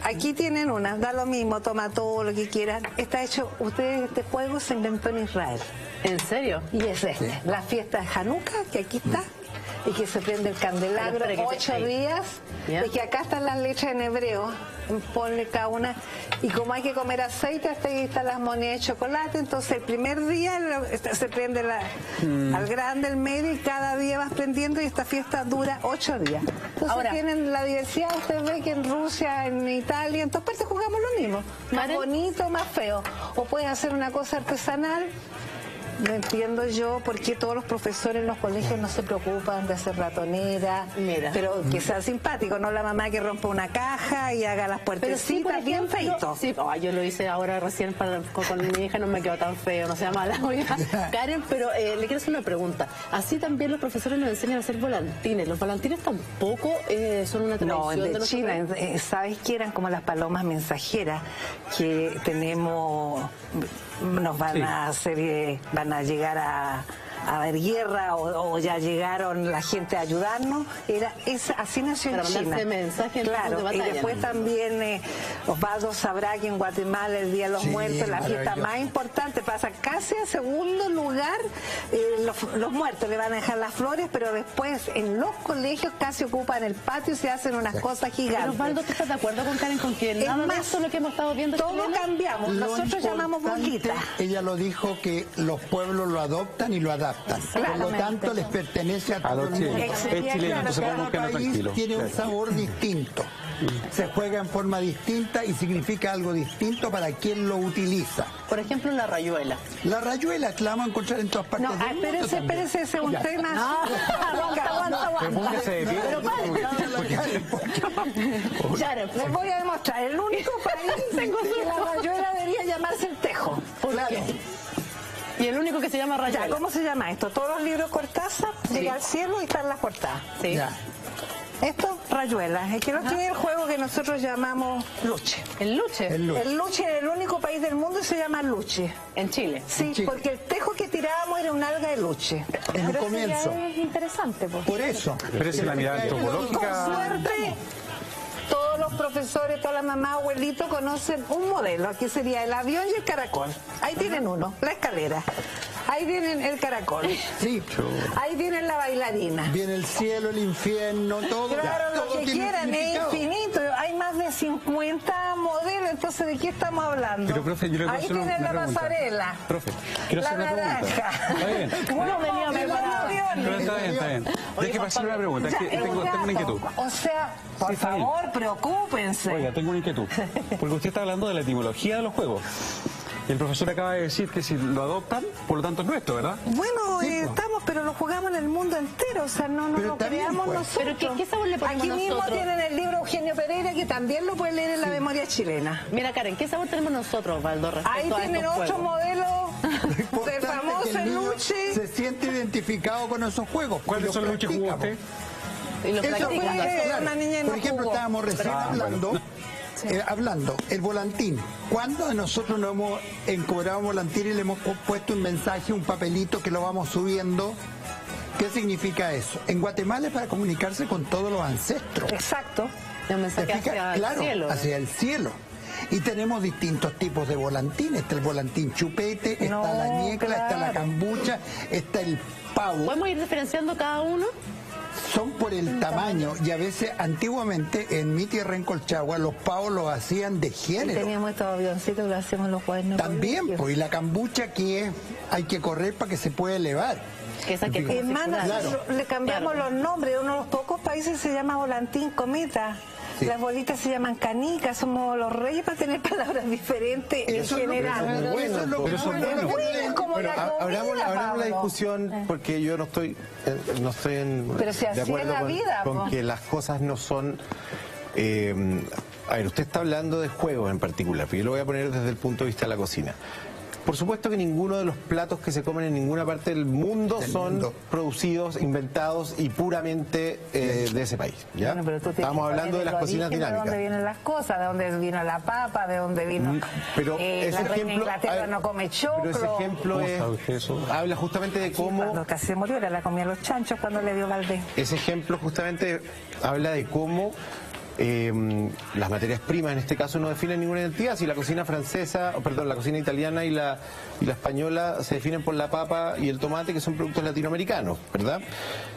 Aquí tienen una, da lo mismo, toma todo lo que quieran. Está hecho, este juego se inventó en Israel. ¿En serio? Y es la fiesta de Hanukkah, que aquí está, y que se prende el candelabro 8 días, y que acá están las letras en hebreo, ponle cada una, y como hay que comer aceite, hasta ahí están las monedas de chocolate, entonces el primer día se prende al grande, el medio, y cada día vas prendiendo, y esta fiesta dura 8 días. Entonces ahora tienen la diversidad, usted ve que en Rusia, en Italia, en todas partes jugamos lo mismo, más bonito, más feo, o puedes hacer una cosa artesanal. No entiendo yo por qué todos los profesores en los colegios no se preocupan de hacer ratonera, pero que sea simpático, no la mamá que rompa una caja y haga las puertecitas bien feito. Sí, yo lo hice ahora recién con mi hija, no me quedó tan feo, no sea mala, oiga, Karen, pero le quiero hacer una pregunta. Así también los profesores nos enseñan a hacer volantines. ¿Los volantines tampoco son una tradición de China? ¿Sabes qué? Eran como las palomas mensajeras que tenemos... Nos van a hacer, van a llegar a haber guerra o ya llegaron la gente a ayudarnos. Así nació en China. Claro, y después también Osvaldo sabrá que en Guatemala el Día de los Muertos, la fiesta más importante, pasa casi a segundo lugar. Los muertos le van a dejar las flores, pero después en los colegios casi ocupan el patio y se hacen unas cosas gigantes. Pero Osvaldo, ¿tú estás de acuerdo con Karen con que nada de eso lo que hemos estado viendo? Todo cambiamos, nosotros llamamos bolita. Ella lo dijo, que los pueblos lo adoptan y lo adaptan. Por lo tanto, les pertenece a todo el mundo. Es chileno, entonces podemos quedarnos tranquilos. Tiene un sabor distinto. Se juega en forma distinta y significa algo distinto para quien lo utiliza. Por ejemplo, la rayuela. La rayuela que la vamos a encontrar en todas partes del mundo. Espérese, ese es un tema. Aguanta. Les voy a demostrar. El único país en que la rayuela debería llamarse el tejo. Claro. Y el único que se llama rayuela. ¿Cómo se llama esto? Todos los libros Cortázar, llega al cielo y están las portadas. Sí. Ya. Esto, rayuela. Es que no tiene el juego que nosotros llamamos luche. ¿El luche? El luche es el único país del mundo que se llama luche. ¿En Chile? Sí, porque el tejo que tirábamos era un alga de luche. En el comienzo. Es interesante, pues. Por eso. Pero es la mirada antropológica. Con suerte, todos los profesores, todas las mamás, abuelitos conocen un modelo. Aquí sería el avión y el caracol. Ahí tienen uno, la escalera. Ahí tienen el caracol. Sí. Ahí tienen la bailarina. Viene el cielo, el infierno, todo. Claro, todo lo que tiene quieran, es significado. infinito. Hay más de 50 modelos, entonces ¿de qué estamos hablando? Pero, profe, yo le voy a ahí hacer tienen una la pregunta. pasarela. Profe, quiero la hacer una pregunta. naranja. Está bien. Bueno, venía Pero está bien. Déjeme hacer una pregunta. Es que tengo una inquietud. O sea, por está bien. favor, preocúpense. Oiga, tengo una inquietud. Porque usted está hablando de la etimología de los juegos. Y el profesor acaba de decir que si lo adoptan, por lo tanto es nuestro, ¿verdad? Bueno, Sí, pues. estamos, pero lo jugamos en el mundo entero, o sea, no Pero lo está bien, creamos pues. nosotros. Pero ¿qué sabor le ponemos Aquí mismo nosotros? tienen el libro Eugenio Pereira, que también lo pueden leer en la memoria chilena. Mira, Karen, ¿qué sabor tenemos nosotros, Osvaldo, respecto Ahí a tienen estos otro juegos? modelo del Importante que famoso el niño luche. se siente identificado con esos juegos. ¿Cuáles Y son los luches que jugó practica, usted? Y los Eso practican. fue, claro. una niña no Por ejemplo, jugó. estábamos recién hablando, el volantín. ¿Cuándo nosotros nos hemos encobrado un volantín y le hemos puesto un mensaje, un papelito que lo vamos subiendo? ¿Qué significa eso? En Guatemala es para comunicarse con todos los ancestros. Exacto. Un mensaje ¿Te fijas? hacia el Claro, cielo. hacia el cielo. Y tenemos distintos tipos de volantines. Está el volantín chupete, está la ñecla, está la cambucha, está el pavo. ¿Podemos ir diferenciando cada uno? Son por el tamaño y a veces antiguamente en mi tierra en Colchagua los pavos los hacían de género. Teníamos estos avioncitos que lo hacíamos los cuadernos. También, pues, y la cambucha que hay que correr para que se pueda elevar. Que esa que es como Hermana, circular. nosotros le cambiamos Claro. los nombres. Uno de los pocos países se llama volantín cometa. Sí. Las bolitas se llaman canicas. Somos los reyes para tener palabras diferentes Eso en es lo general. bueno, eso es lo Pero son bueno. buenos. Es como Bueno, la abramos comida, la Pablo. discusión porque yo no estoy Pero si así de acuerdo es la con, vida, con po. que las cosas no son... a ver, usted está hablando de juegos en particular, pero yo lo voy a poner desde el punto de vista de la cocina. Por supuesto que ninguno de los platos que se comen en ninguna parte del mundo son producidos, inventados y puramente de ese país. ¿ya? Bueno, pero tú Estamos hablando de las cocinas dinámicas. De dónde vienen las cosas, de dónde vino la papa, de dónde vino... Pero la reina de Inglaterra no come choclo. Pero ese ejemplo habla justamente de cómo... Cuando casi se murió, la comía los chanchos cuando le dio Valdés. Ese ejemplo justamente habla de cómo las materias primas en este caso no definen ninguna identidad. Si la cocina francesa, perdón, la cocina italiana y la española se definen por la papa y el tomate, que son productos latinoamericanos, ¿verdad?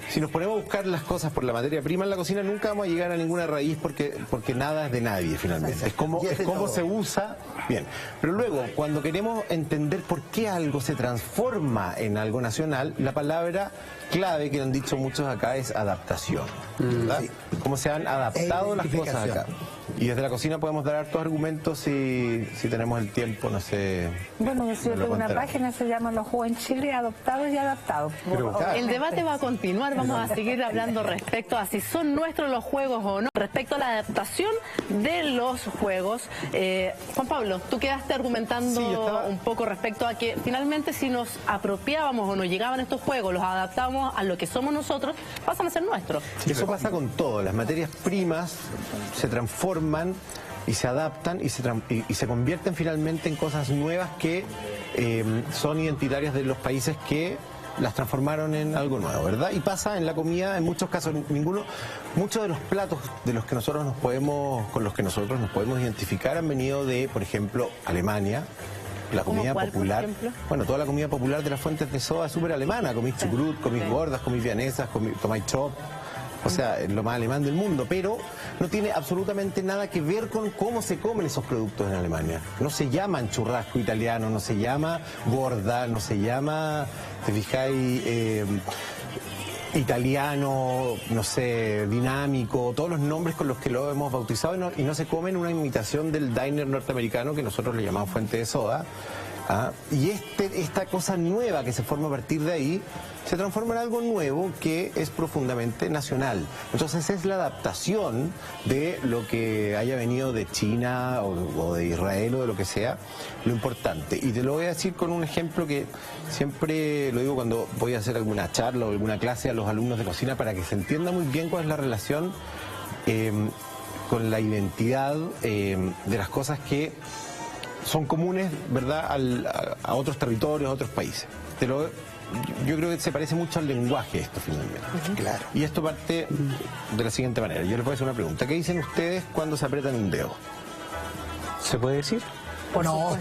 Si nos ponemos a buscar las cosas por la materia prima en la cocina, nunca vamos a llegar a ninguna raíz porque nada es de nadie finalmente. Es como se usa. Bien, pero luego, cuando queremos entender por qué algo se transforma en algo nacional, la palabra clave que han dicho muchos acá es adaptación, ¿verdad? Sí. Cómo se han adaptado las cosas acá. Y desde la cocina podemos dar hartos argumentos si tenemos el tiempo, no sé. Bueno, yo tengo una página, se llama Los Juegos en Chile, adoptados y adaptados. El debate va a continuar, vamos a seguir hablando respecto a si son nuestros los juegos o no, respecto a la adaptación de los juegos. Juan Pablo, tú quedaste argumentando un poco respecto a que finalmente si nos apropiábamos o nos llegaban estos juegos, los adaptábamos a lo que somos nosotros, pasan a ser nuestros. Sí, eso pasa con todo, las materias primas se transforman y se adaptan y se convierten finalmente en cosas nuevas que son identitarias de los países que las transformaron en algo nuevo, ¿verdad? Y pasa en la comida, en muchos casos, muchos de los platos con los que nosotros nos podemos identificar han venido de, por ejemplo, Alemania. La comida popular, bueno, toda la comida popular de las fuentes de soda es súper alemana, comís chucrut, comís gordas, comís vianesas, tomáis chop. O sea, es lo más alemán del mundo, pero no tiene absolutamente nada que ver con cómo se comen esos productos en Alemania. No se llaman churrasco italiano, no se llama gorda, no se llama, ¿te fijáis? Italiano, no sé, dinámico, todos los nombres con los que lo hemos bautizado y no se comen una imitación del diner norteamericano que nosotros le llamamos fuente de soda. Y esta cosa nueva que se forma a partir de ahí se transforma en algo nuevo que es profundamente nacional. Entonces es la adaptación de lo que haya venido de China o de Israel o de lo que sea, lo importante. Y te lo voy a decir con un ejemplo que siempre lo digo cuando voy a hacer alguna charla o alguna clase a los alumnos de cocina para que se entienda muy bien cuál es la relación con la identidad de las cosas que son comunes, ¿verdad?, a otros territorios, a otros países. Yo creo que se parece mucho al lenguaje esto finalmente. Claro. Y esto parte de la siguiente manera. Yo les voy a hacer una pregunta. ¿Qué dicen ustedes cuando se aprietan un dedo? ¿Se puede decir? No.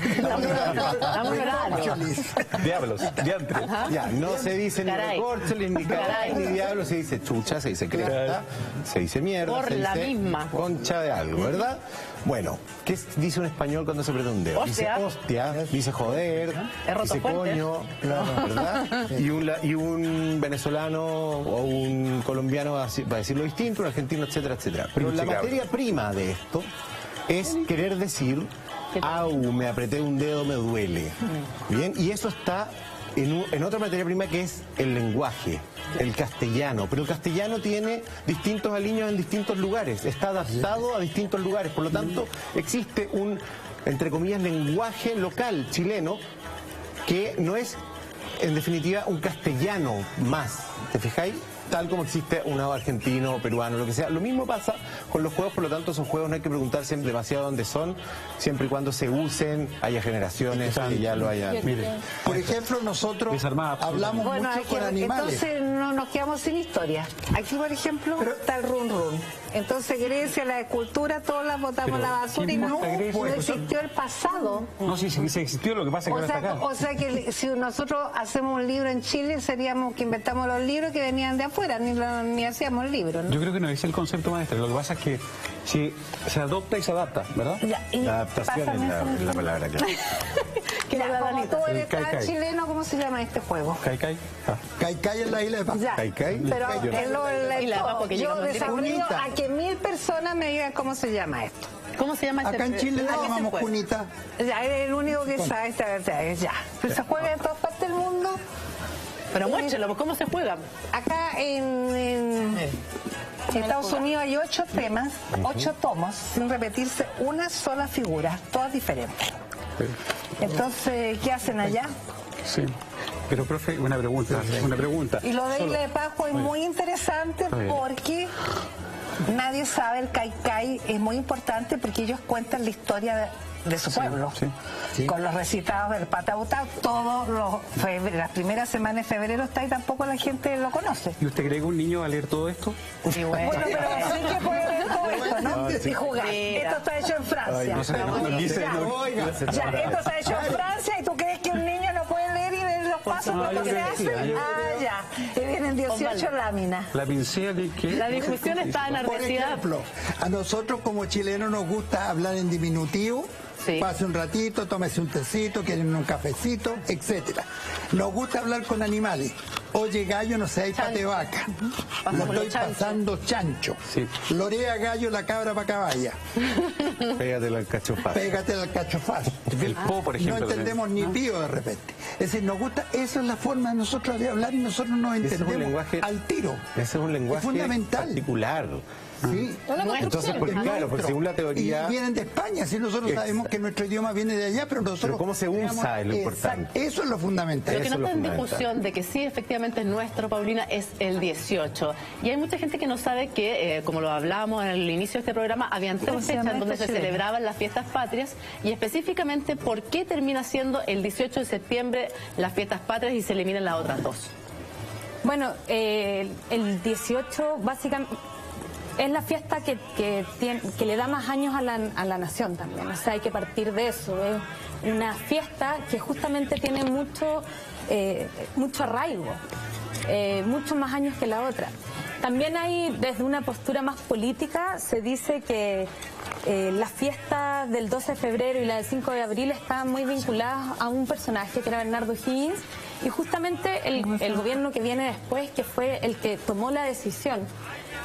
Diablos, diantres. Ya, no se dice ni recorcholis, ni caray, ni diablo, se dice chucha, se dice cresta, se dice mierda, por se la dice misma concha de algo, ¿verdad? Bueno, ¿qué dice un español cuando se aprieta un dedo? Hostia. Dice hostia, dice joder, dice coño, ¿verdad? Y un venezolano o un colombiano va a decirlo distinto, un argentino, etcétera, etcétera. Pero la materia prima de esto es querer decir: au, me apreté un dedo, me duele. Bien, y eso está en otra materia prima que es el lenguaje, el castellano. Pero el castellano tiene distintos aliños en distintos lugares, está adaptado a distintos lugares. Por lo tanto, existe un, entre comillas, lenguaje local chileno que no es, en definitiva, un castellano más. ¿Te fijáis? Tal como existe un argentino, peruano, lo que sea. Lo mismo pasa con los juegos, por lo tanto, esos juegos no hay que preguntarse demasiado dónde son, siempre y cuando se usen, haya generaciones que ya lo hayan. Por ejemplo, nosotros hablamos mucho con animales. Entonces no nos quedamos sin historia. Aquí, por ejemplo, está el run run. Entonces Grecia, la escultura, todas las botamos a la basura y no existió el pasado. No, sí existió, lo que pasa es que no está acá. O sea que si nosotros hacemos un libro en Chile, seríamos que inventamos los libros que venían de afuera, ni hacíamos libros, ¿no? Yo creo que no es el concepto maestro. Lo que pasa es que se adopta y se adapta, ¿verdad? La adaptación es la palabra, claro. Como tú eres tan chileno, ¿cómo se llama este juego? Cai-cai. Cai-cai en la isla de Pascua. Cai-cai. Pero yo desafío a que 1000 personas me digan cómo se llama esto. ¿Cómo se llama este? Acá en Chile le llamamos cunita. Ya, es el único que sabe esta verdad. Ya. Pero se juega en todas partes del mundo. Pero muéstralo, ¿cómo se juega? Acá en Estados Unidos hay 8 temas, 8 tomos, sin repetirse una sola figura, todas diferentes. Entonces, ¿qué hacen allá? Sí. Pero, profe, una pregunta. Y lo de Isla de Pascua es muy interesante porque nadie sabe, el Caicay es muy importante porque ellos cuentan la historia de su pueblo. Con los recitados del Patautá, las primeras semanas de febrero está y tampoco la gente lo conoce. ¿Y usted cree que un niño va a leer todo esto? Sí, bueno, pero sí que puede leer todo esto, ¿no? Y jugar. Esto está hecho en Francia. Esto está hecho en Francia y tú crees que un niño no puede leer y ver los pasos cuando se hace. Ya. Y vienen 18 láminas. La pincel que... La discusión está Por enardecida. ejemplo, a nosotros como chilenos nos gusta hablar en diminutivo. Sí. Pase un ratito, tómese un tecito, quieren un cafecito, etcétera. Nos gusta hablar con animales. Oye, gallo, no seáis pate vaca. Lo estoy pasando chancho. Sí. Lorea, gallo, la cabra pa' caballa. Pégatelo al cachofazo. Pégatelo al cachofazo. El po, por ejemplo. No entendemos ni pío de repente. Es decir, nos gusta, esa es la forma de nosotros de hablar y nosotros nos entendemos al tiro. Ese es un lenguaje fundamental. particular. Sí. Entonces, claro, porque según la teoría... Y vienen de España, si nosotros sabemos que nuestro idioma viene de allá, pero nosotros... Pero cómo se usa es lo importante. Eso es lo fundamental. Lo que no Eso es está en lo discusión de que sí, efectivamente es nuestro, Paulina, es el 18. Y hay mucha gente que no sabe que, como lo hablábamos en el inicio de este programa, habían 3 fechas en donde se celebraban las fiestas patrias y específicamente por qué termina siendo el 18 de septiembre las fiestas patrias y se eliminan las otras 2. Bueno, el 18 básicamente es la fiesta que le da más años a la nación también. O sea, hay que partir de eso. Es una fiesta que justamente tiene mucho arraigo, muchos más años que la otra. También hay, desde una postura más política, se dice que las fiestas del 12 de febrero y la del 5 de abril están muy vinculadas a un personaje que era Bernardo O'Higgins, y justamente el gobierno que viene después, que fue el que tomó la decisión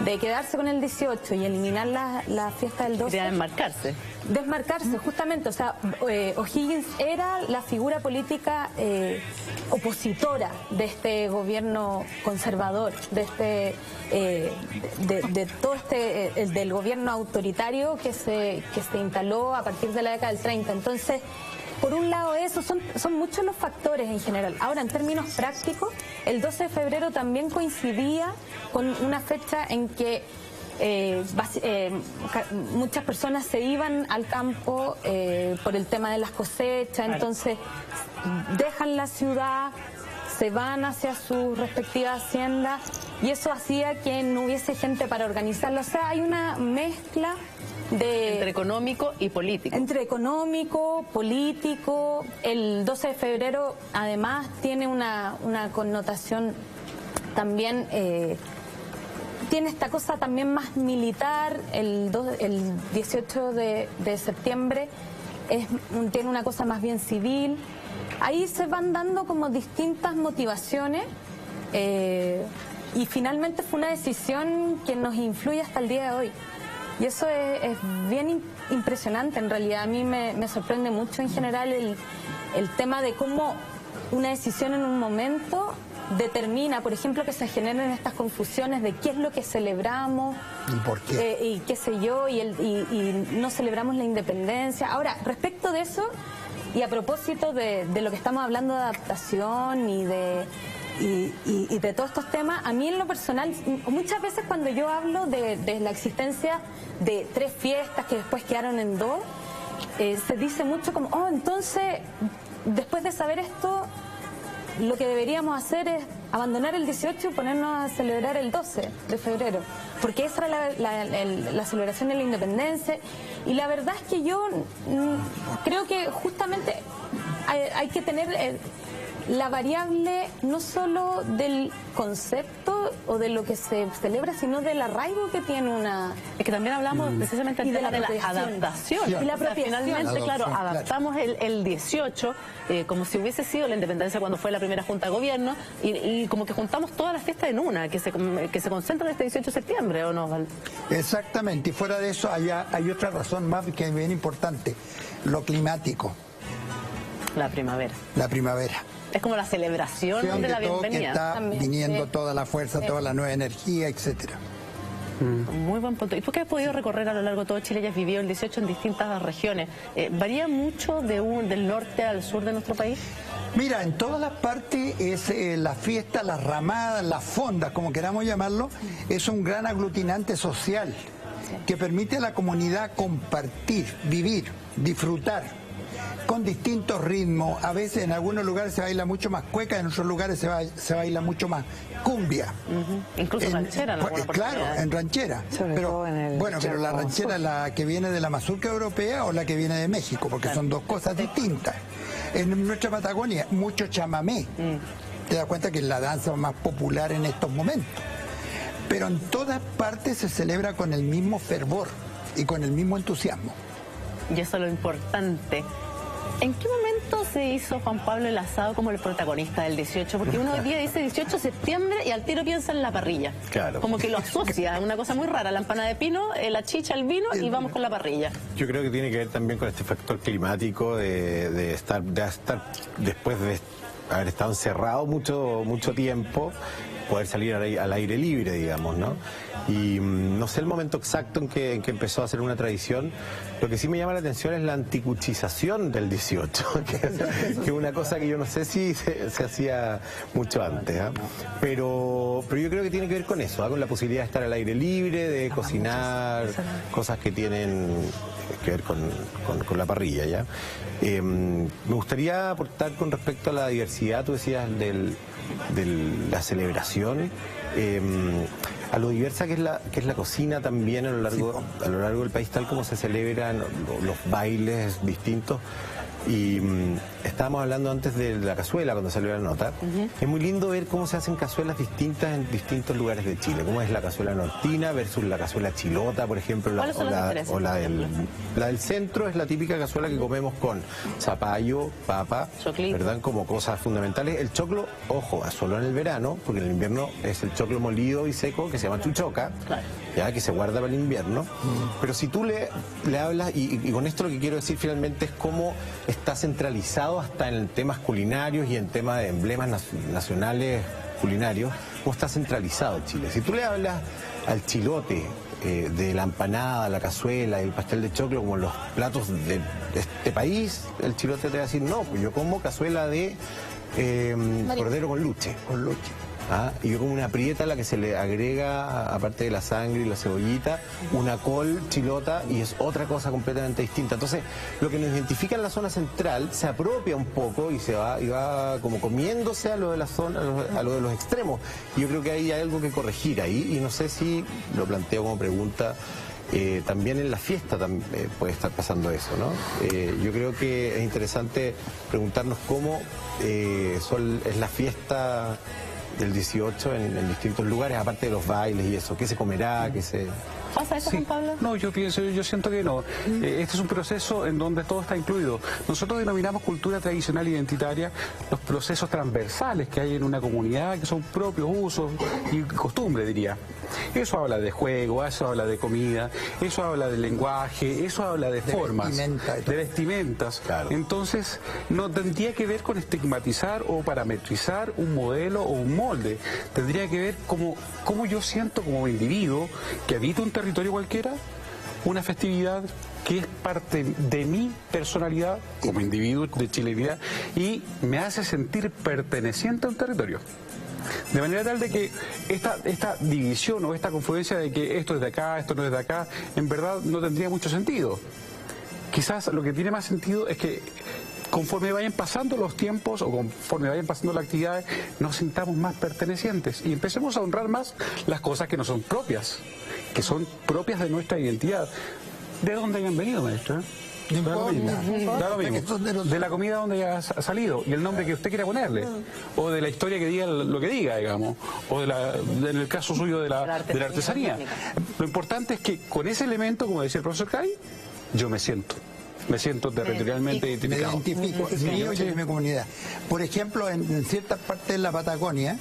de quedarse con el 18 y eliminar la fiesta del 12. De desmarcarse. Desmarcarse, justamente. O sea, O'Higgins era la figura política opositora de este gobierno conservador, de todo del gobierno autoritario que se instaló a partir de la década del 30. Entonces, por un lado eso, son muchos los factores en general. Ahora, en términos prácticos, el 12 de febrero también coincidía con una fecha en que muchas personas se iban al campo por el tema de las cosechas, entonces dejan la ciudad, se van hacia sus respectivas haciendas y eso hacía que no hubiese gente para organizarlo. O sea, hay una mezcla entre económico y político. Entre económico, político. El 12 de febrero además tiene una connotación también, tiene esta cosa también más militar. El 18 de septiembre tiene una cosa más bien civil. Ahí se van dando como distintas motivaciones y finalmente fue una decisión que nos influye hasta el día de hoy. Y eso es bien impresionante, en realidad. A mí me sorprende mucho en general el tema de cómo una decisión en un momento determina, por ejemplo, que se generen estas confusiones de qué es lo que celebramos y por qué, y qué sé yo, y no celebramos la independencia. Ahora, respecto de eso, y a propósito de lo que estamos hablando de adaptación y de todos estos temas, a mí en lo personal, muchas veces cuando yo hablo de la existencia de 3 fiestas que después quedaron en 2, se dice mucho como, entonces, después de saber esto, lo que deberíamos hacer es abandonar el 18 y ponernos a celebrar el 12 de febrero, porque esa era la celebración de la independencia, y la verdad es que yo creo que justamente hay que tener la variable no solo del concepto o de lo que se celebra, sino del arraigo que tiene una... Es que también hablamos precisamente del tema de la adaptación. Y la apropiación. Finalmente, claro, adaptamos el 18 como si hubiese sido la independencia cuando fue la primera Junta de Gobierno y como que juntamos todas las fiestas en una, que se concentran este 18 de septiembre, ¿o no, Val? Exactamente, y fuera de eso hay otra razón más que es bien importante, lo climático. La primavera. La primavera. Es como la celebración de la bienvenida. Que está viniendo toda la fuerza, toda la nueva energía, etcétera. Muy buen punto. ¿Y tú que has podido recorrer a lo largo de todo Chile y has vivido el 18 en distintas regiones? ¿Varía mucho del norte al sur de nuestro país? Mira, en todas las partes es la fiesta, las ramadas, las fondas, como queramos llamarlo, es un gran aglutinante social que permite a la comunidad compartir, vivir, disfrutar con distintos ritmos. A veces en algunos lugares se baila mucho más cueca, en otros lugares se baila mucho más cumbia. Incluso ranchera, ¿no? Claro, en ranchera. Pero la ranchera, ¿la que viene de la mazurca europea o la que viene de México? Porque son dos cosas distintas. En nuestra Patagonia, mucho chamamé. Te das cuenta que es la danza más popular en estos momentos. Pero en todas partes se celebra con el mismo fervor y con el mismo entusiasmo. Y eso es lo importante. ¿En qué momento se hizo Juan Pablo el asado como el protagonista del 18? Porque uno hoy día dice 18 de septiembre y al tiro piensa en la parrilla. Claro. Como que lo asocia, una cosa muy rara, la empanada de pino, la chicha, el vino y vamos con la parrilla. Yo creo que tiene que ver también con este factor climático de estar después de haber estado encerrado mucho tiempo, poder salir al aire libre, digamos, ¿no? Y no sé el momento exacto en que empezó a ser una tradición. Lo que sí me llama la atención es la anticuchización del 18, que es una cosa que yo no sé si se hacía mucho antes, ¿eh? Pero yo creo que tiene que ver con eso, ¿eh? Con la posibilidad de estar al aire libre, de cocinar, cosas que tienen que ver con la parrilla, ¿ya? Me gustaría aportar con respecto a la diversidad, tú decías, de la celebración, a lo diversa que es la cocina también a lo largo del país, tal como se celebran los bailes distintos. Y estábamos hablando antes de la cazuela cuando salió la nota. Es muy lindo ver cómo se hacen cazuelas distintas en distintos lugares de Chile, cómo es la cazuela nortina versus la cazuela chilota, por ejemplo, la del centro es la típica cazuela que comemos con zapallo, papa, choclito, ¿verdad? Como cosas fundamentales. El choclo, ojo, solo en el verano, porque en el invierno es el choclo molido y seco que se llama chuchoca, ya que se guarda para el invierno. Pero si tú le hablas, y con esto lo que quiero decir finalmente es cómo está centralizado hasta en temas culinarios y en temas de emblemas nacionales culinarios, cómo está centralizado Chile. Si tú le hablas al chilote, de la empanada, la cazuela y el pastel de choclo como los platos de este país, el chilote te va a decir, no, pues yo como cazuela de cordero con luche. Y yo como una prieta a la que se le agrega, aparte de la sangre y la cebollita, una col chilota, y es otra cosa completamente distinta. Entonces, lo que nos identifica en la zona central se apropia un poco y va como comiéndose a lo de la zona, a lo de los extremos. Y yo creo que ahí hay algo que corregir ahí, y no sé si lo planteo como pregunta. También en la fiesta puede estar pasando eso, ¿no? Yo creo que es interesante preguntarnos cómo es la fiesta del 18 en distintos lugares, aparte de los bailes y eso. ¿Qué se comerá? ¿Qué se...? ¿Pasa eso, Juan Pablo? No, yo siento que no. Este es un proceso en donde todo está incluido. Nosotros denominamos cultura tradicional identitaria los procesos transversales que hay en una comunidad, que son propios usos y costumbres, diría. Eso habla de juego, eso habla de comida, eso habla de lenguaje, eso habla de formas, de vestimentas. Claro. Entonces, no tendría que ver con estigmatizar o parametrizar un modelo o un molde. Tendría que ver cómo yo siento como individuo que habita un territorio cualquiera, una festividad que es parte de mi personalidad como individuo de chilenidad y me hace sentir perteneciente a un territorio. De manera tal de que esta división o esta confluencia de que esto es de acá, esto no es de acá, en verdad no tendría mucho sentido. Quizás lo que tiene más sentido es que conforme vayan pasando los tiempos o conforme vayan pasando las actividades, nos sintamos más pertenecientes y empecemos a honrar más las cosas que no son propias, que son propias de nuestra identidad. ¿De dónde hayan venido, maestro? Da lo mismo. De la comida donde haya salido y el nombre que usted quiera ponerle, o de la historia que diga lo que diga, digamos, o en el caso suyo de la artesanía. Lo importante es que con ese elemento, como decía el profesor Cay, yo me siento territorialmente identificado. Me identifico, mío y mi comunidad. Por ejemplo, en ciertas partes de la Patagonia,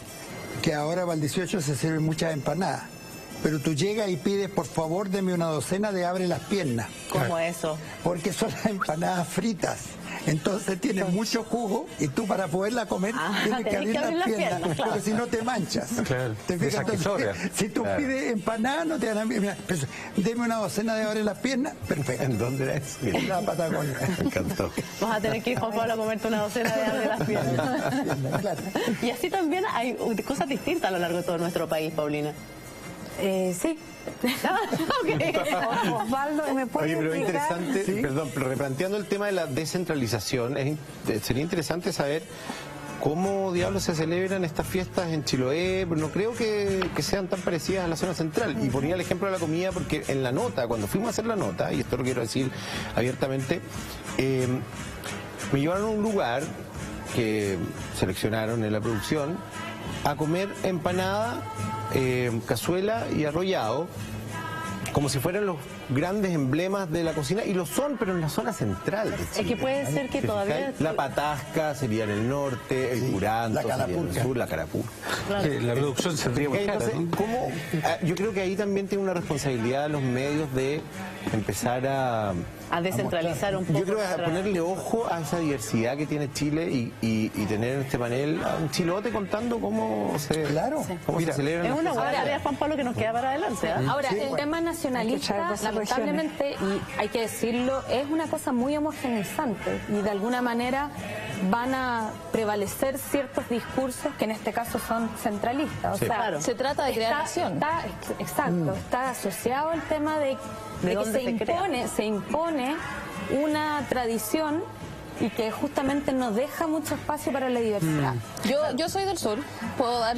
que ahora para el 18 se sirven muchas empanadas, pero tú llegas y pides, por favor, deme una docena de abre las piernas. ¿Cómo eso? Porque son las empanadas fritas. entonces tiene mucho jugo y tú para poderla comer tienes que abrir las piernas, porque si no te manchas. Claro. ¿Te fijas? Entonces, si tú pides empanada, no te dan mira, pues, deme una docena de horas en las piernas, perfecto. ¿En dónde era eso? En la Patagonia. Me encantó. Vas a tener que ir, Juan Pablo, a comerte una docena de horas de las piernas. Claro. Y así también hay cosas distintas a lo largo de todo nuestro país, Paulina. Sí. Osvaldo, ¿me puedes Oye, pero es explicar? interesante, perdón, pero replanteando el tema de la descentralización, sería interesante saber cómo diablos se celebran estas fiestas en Chiloé, pero no creo que sean tan parecidas a la zona central. Y ponía el ejemplo de la comida porque en la nota, cuando fuimos a hacer la nota, y esto lo quiero decir abiertamente, me llevaron a un lugar que seleccionaron en la producción a comer empanada, cazuela y arrollado, como si fueran los grandes emblemas de la cocina, y lo son, pero en la zona central de Chile. Es que puede ser que todavía... La patasca sería en el norte, el curanto sería en el sur, la carapulca. Claro. La producción saldría muy cara, Entonces, ¿no? ¿cómo? Yo creo que ahí también tiene una responsabilidad los medios de empezar a descentralizar un poco. Yo creo que a nuestra- ponerle ojo a esa diversidad que tiene Chile y tener en este panel a un chilote contando cómo se, cómo se celebran Es las una cosas. buena tarea, Juan Pablo, que nos queda para adelante. Ahora, el tema Hay que nacionalista, echar dos lamentablemente, y hay que decirlo, es una cosa muy homogeneizante y de alguna manera van a prevalecer ciertos discursos que en este caso son centralistas. O Sí. sea, Claro. Se trata de crear nación. Exacto, está asociado el tema de que dónde se impone una tradición y que justamente no deja mucho espacio para la diversidad. Yo soy del sur, puedo dar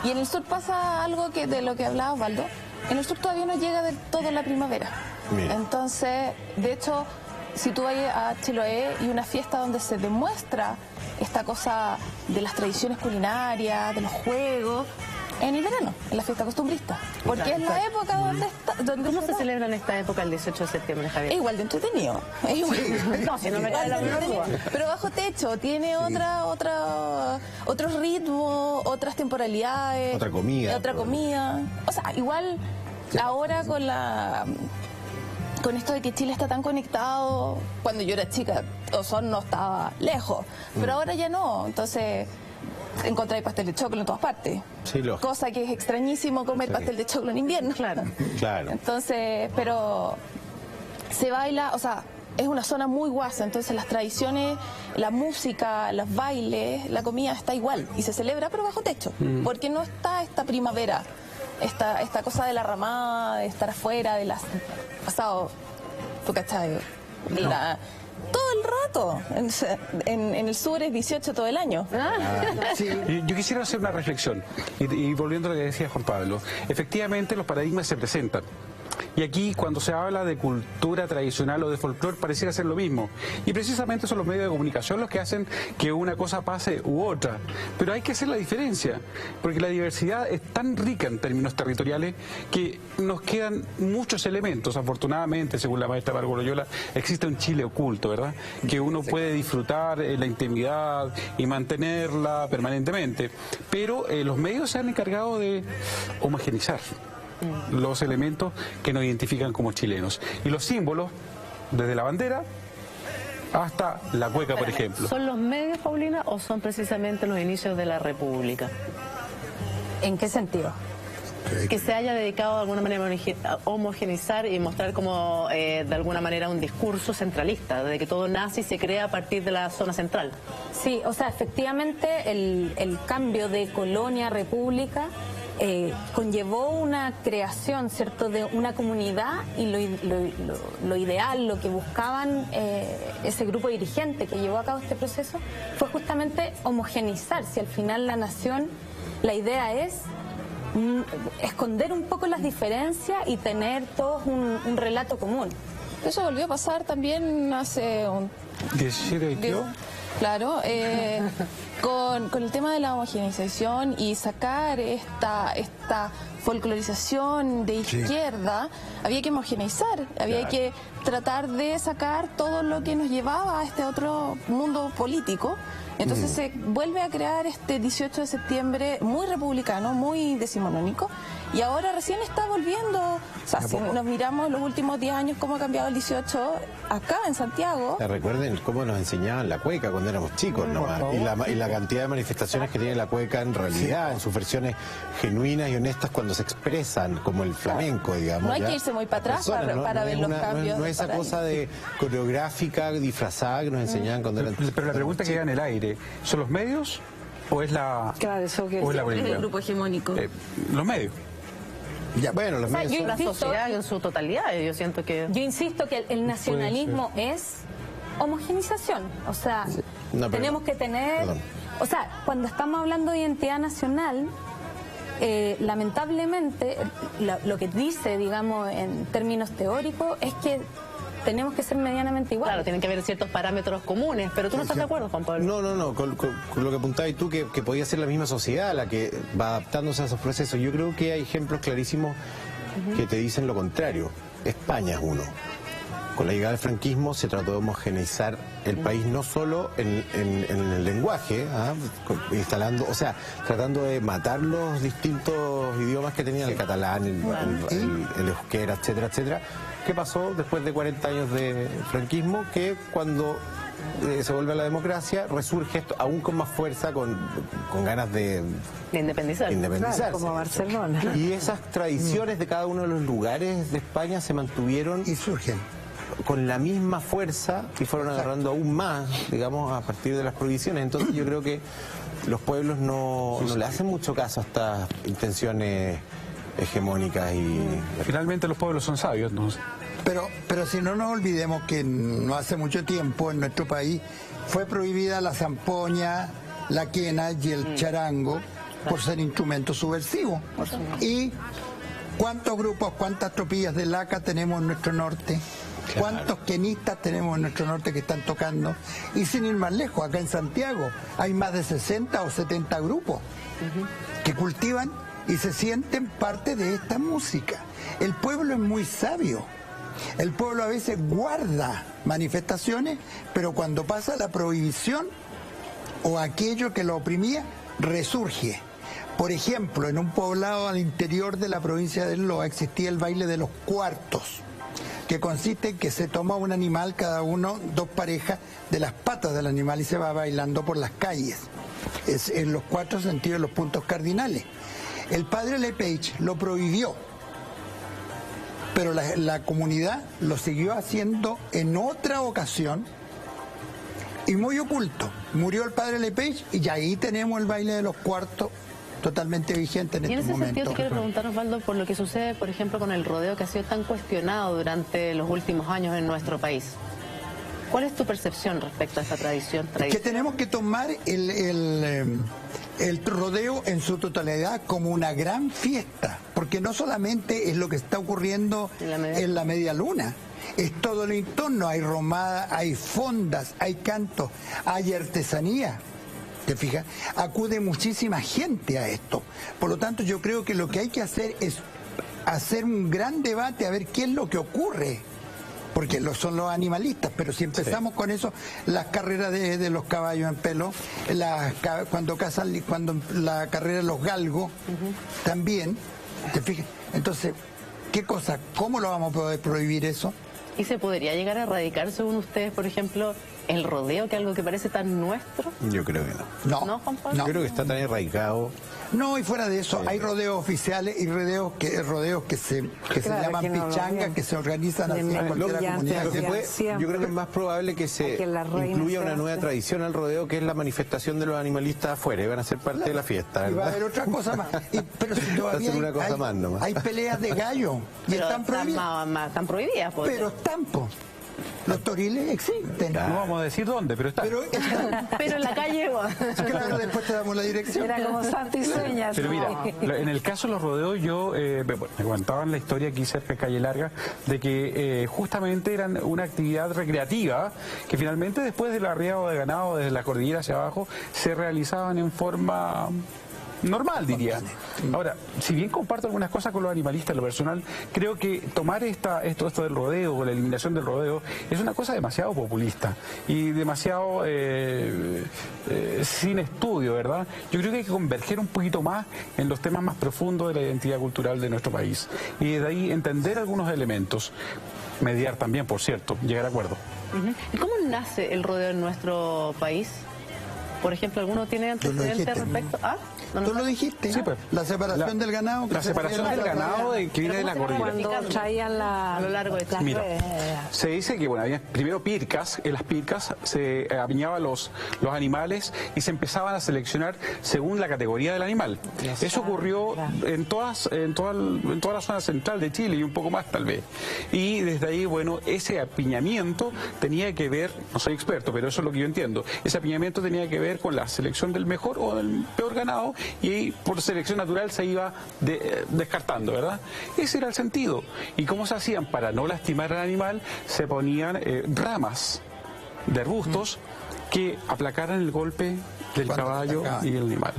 y en el sur pasa algo que de lo que hablaba Osvaldo. En el sur todavía no llega del todo la primavera. Mira. Entonces, de hecho, si tú vas a Chiloé y una fiesta donde se demuestra esta cosa de las tradiciones culinarias, de los juegos, en el verano, en la fiesta costumbrista. Porque es la época donde ¿Cómo se celebra en esta época el 18 de septiembre, Javier? es igual de entretenido. Es igual. No, si no me cae la menor duda. Pero bajo techo, tiene otro ritmo, otras temporalidades. Otra comida. Otra comida. O sea, igual ahora con esto de que Chile está tan conectado, cuando yo era chica, Osorno estaba lejos, pero ahora ya no. Entonces encontráis pastel de choclo en todas partes. Sí, lógico. Cosa que es extrañísimo comer pastel de choclo en invierno. Claro. Claro. Entonces, pero se baila, o sea, es una zona muy guasa, entonces las tradiciones, la música, los bailes, la comida está igual y se celebra pero bajo techo, porque no está esta primavera, esta cosa de la ramada, de estar afuera, de las pasado, ¿tú cachai? Todo el rato, en el sur es 18 todo el año. Yo quisiera hacer una reflexión, y volviendo a lo que decía Juan Pablo, efectivamente los paradigmas se presentan. Y aquí, cuando se habla de cultura tradicional o de folclore, pareciera ser lo mismo. Y precisamente son los medios de comunicación los que hacen que una cosa pase u otra. Pero hay que hacer la diferencia, porque la diversidad es tan rica en términos territoriales que nos quedan muchos elementos. Afortunadamente, según la maestra Margot Loyola, existe un Chile oculto, ¿verdad? Que uno puede disfrutar en la intimidad y mantenerla permanentemente. Pero los medios se han encargado de homogenizar los elementos que nos identifican como chilenos. Y los símbolos, desde la bandera hasta la cueca, por ejemplo. ¿Son los medios, Paulina, o son precisamente los inicios de la República? ¿En qué sentido? Que se haya dedicado de alguna manera a homogeneizar y mostrar como de alguna manera un discurso centralista, de que todo nace y se crea a partir de la zona central. Sí, o sea, efectivamente el cambio de colonia a república conllevó una creación, ¿cierto?, de una comunidad y lo ideal, lo que buscaban ese grupo dirigente que llevó a cabo este proceso fue justamente homogeneizar. Si al final la nación, la idea es esconder un poco las diferencias y tener todos un relato común. Eso volvió a pasar también hace 17, 22. Claro, con el tema de la homogeneización y sacar esta folclorización de izquierda, había que homogeneizar, había que tratar de sacar todo lo que nos llevaba a este otro mundo político. Entonces se vuelve a crear este 18 de septiembre muy republicano, muy decimonónico, y ahora recién está volviendo. O sea, si nos miramos los últimos 10 años cómo ha cambiado el 18 acá en Santiago. Recuerden cómo nos enseñaban la cueca cuando éramos chicos nomás, y la cantidad de manifestaciones que tiene la cueca en realidad, en sus versiones genuinas y honestas cuando se expresan, como el flamenco, digamos. No hay que irse muy para atrás para ver los cambios. No es esa cosa de coreográfica disfrazada que nos enseñaban cuando eran chicos. Pero la pregunta que queda en el aire, ¿son los medios o es la, o es la el grupo hegemónico? Los medios. Ya, bueno, los medios son la sociedad en su totalidad. Yo siento que... Yo insisto que el nacionalismo es homogenización. O sea, tenemos que tener... Perdón. O sea, cuando estamos hablando de identidad nacional, lamentablemente, lo que dice, digamos, en términos teóricos, es que tenemos que ser medianamente iguales. Claro, tienen que haber ciertos parámetros comunes, pero tú no estás de acuerdo, Juan Pablo. No, con lo que apuntabas tú, que podía ser la misma sociedad la que va adaptándose a esos procesos. Yo creo que hay ejemplos clarísimos que te dicen lo contrario. España es uno. Con la llegada del franquismo se trató de homogeneizar el país, no solo en el lenguaje, instalando, o sea, tratando de matar los distintos idiomas que tenían, el catalán, el euskera, etcétera, etcétera. ¿Qué pasó después de 40 años de franquismo? Que cuando se vuelve a la democracia, resurge esto aún con más fuerza, con ganas de independizarse. Claro, como Barcelona. Y esas tradiciones de cada uno de los lugares de España se mantuvieron y surgen con la misma fuerza y fueron agarrando aún más, digamos, a partir de las prohibiciones. Entonces yo creo que los pueblos no le hacen mucho caso a estas intenciones hegemónicas y... Finalmente los pueblos son sabios, ¿no? Pero si no nos olvidemos que no hace mucho tiempo en nuestro país fue prohibida la zampoña, la quena y el charango por ser instrumentos subversivos. Y ¿cuántos grupos, cuántas tropillas de laca tenemos en nuestro norte? Claro. ¿Cuántos quenistas tenemos en nuestro norte que están tocando? Y sin ir más lejos, acá en Santiago hay más de 60 o 70 grupos que cultivan y se sienten parte de esta música. El pueblo es muy sabio. El pueblo a veces guarda manifestaciones, pero cuando pasa la prohibición o aquello que lo oprimía, resurge. Por ejemplo, en un poblado al interior de la provincia de Loa existía el baile de los cuartos, que consiste en que se toma un animal, cada uno, dos parejas de las patas del animal y se va bailando por las calles. Es en los 4 sentidos, los puntos cardinales. El padre Lepage lo prohibió, pero la comunidad lo siguió haciendo en otra ocasión y muy oculto. Murió el padre Lepage y ahí tenemos el baile de los cuartos totalmente vigente en este momento. Y en ese sentido te quiero preguntar, Osvaldo, por lo que sucede, por ejemplo, con el rodeo que ha sido tan cuestionado durante los últimos años en nuestro país. ¿Cuál es tu percepción respecto a esta tradición? Que tenemos que tomar el rodeo en su totalidad como una gran fiesta, porque no solamente es lo que está ocurriendo en la media luna, es todo el entorno, hay romada, hay fondas, hay cantos, hay artesanía. ¿Te fijas? Acude muchísima gente a esto. Por lo tanto, yo creo que lo que hay que hacer es hacer un gran debate a ver qué es lo que ocurre. Porque son los animalistas, pero si empezamos con eso, las carreras de los caballos en pelo, cuando la carrera de los galgos, también, ¿te fijas? Entonces, ¿qué cosa? ¿Cómo lo vamos a poder prohibir eso? ¿Y se podría llegar a erradicar, según ustedes, por ejemplo, el rodeo, que es algo que parece tan nuestro? Yo creo que no. ¿No, Juan Pablo? Yo creo que está tan erradicado. No, y fuera de eso, hay rodeos oficiales y rodeos que se llaman pichangas, que se organizan así en cualquier comunidad. Yo creo que es más probable que se incluya una nueva tradición al rodeo, que es la manifestación de los animalistas afuera, y van a ser parte de la fiesta, ¿verdad? Y va a haber otra cosa más. Pero si todavía hay peleas de gallo y pero están prohibidas. Están prohibidas, pero están, Los toriles existen. No vamos a decir dónde, pero está. Pero Pero en la calle... claro, después te damos la dirección. Era como Santa y Señas. Pero mira, en el caso de los rodeos, yo me contaban la historia aquí cerca de Calle Larga, de que justamente eran una actividad recreativa que finalmente después del arriado de ganado desde la cordillera hacia abajo se realizaban en forma normal, diría. Ahora, si bien comparto algunas cosas con los animalistas en lo personal, creo que tomar esto del rodeo o la eliminación del rodeo es una cosa demasiado populista y demasiado sin estudio, ¿verdad? Yo creo que hay que converger un poquito más en los temas más profundos de la identidad cultural de nuestro país y desde ahí entender algunos elementos, mediar también, por cierto, llegar a acuerdo. ¿Y cómo nace el rodeo en nuestro país? Por ejemplo, ¿alguno tiene antecedentes respecto a...? Tú lo dijiste, sí, pues, la separación del ganado. La separación del ganado que viene de la cordillera. Cuando traían a lo largo de las Mira, ruedas. se dice que bueno, había primero pircas, en las pircas se apiñaban los animales y se empezaban a seleccionar según la categoría del animal. Eso ocurrió en toda la zona central de Chile y un poco más tal vez. Y desde ahí, bueno, ese apiñamiento tenía que ver, no soy experto, pero eso es lo que yo entiendo, ese apiñamiento tenía que ver con la selección del mejor o del peor ganado y por selección natural se iba descartando, ¿verdad? Ese era el sentido. ¿Y cómo se hacían? Para no lastimar al animal, se ponían ramas de arbustos que aplacaran el golpe del caballo y del animal.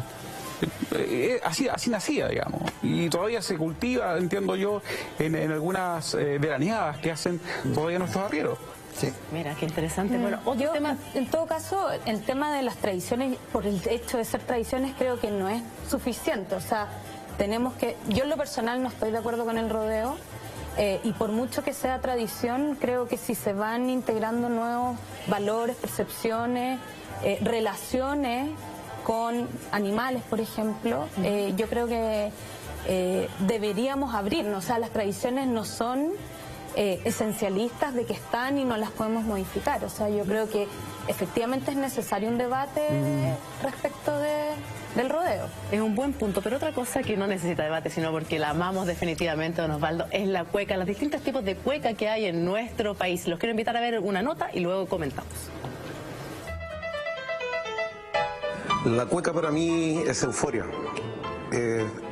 Así nacía, digamos, y todavía se cultiva, entiendo yo, en algunas veraneadas que hacen todavía nuestros arrieros. Sí. Mira, qué interesante. Bueno, otro tema. En todo caso, el tema de las tradiciones, por el hecho de ser tradiciones, creo que no es suficiente. O sea, tenemos que... Yo en lo personal no estoy de acuerdo con el rodeo, y por mucho que sea tradición, creo que si se van integrando nuevos valores, percepciones, relaciones con animales, por ejemplo, yo creo que deberíamos abrirnos. O sea, las tradiciones no son esencialistas de que están y no las podemos modificar. O sea, yo creo que efectivamente es necesario un debate respecto del rodeo. Es un buen punto, pero otra cosa que no necesita debate, sino porque la amamos definitivamente, don Osvaldo, es la cueca, los distintos tipos de cueca que hay en nuestro país. Los quiero invitar a ver una nota y luego comentamos. La cueca para mí es euforia.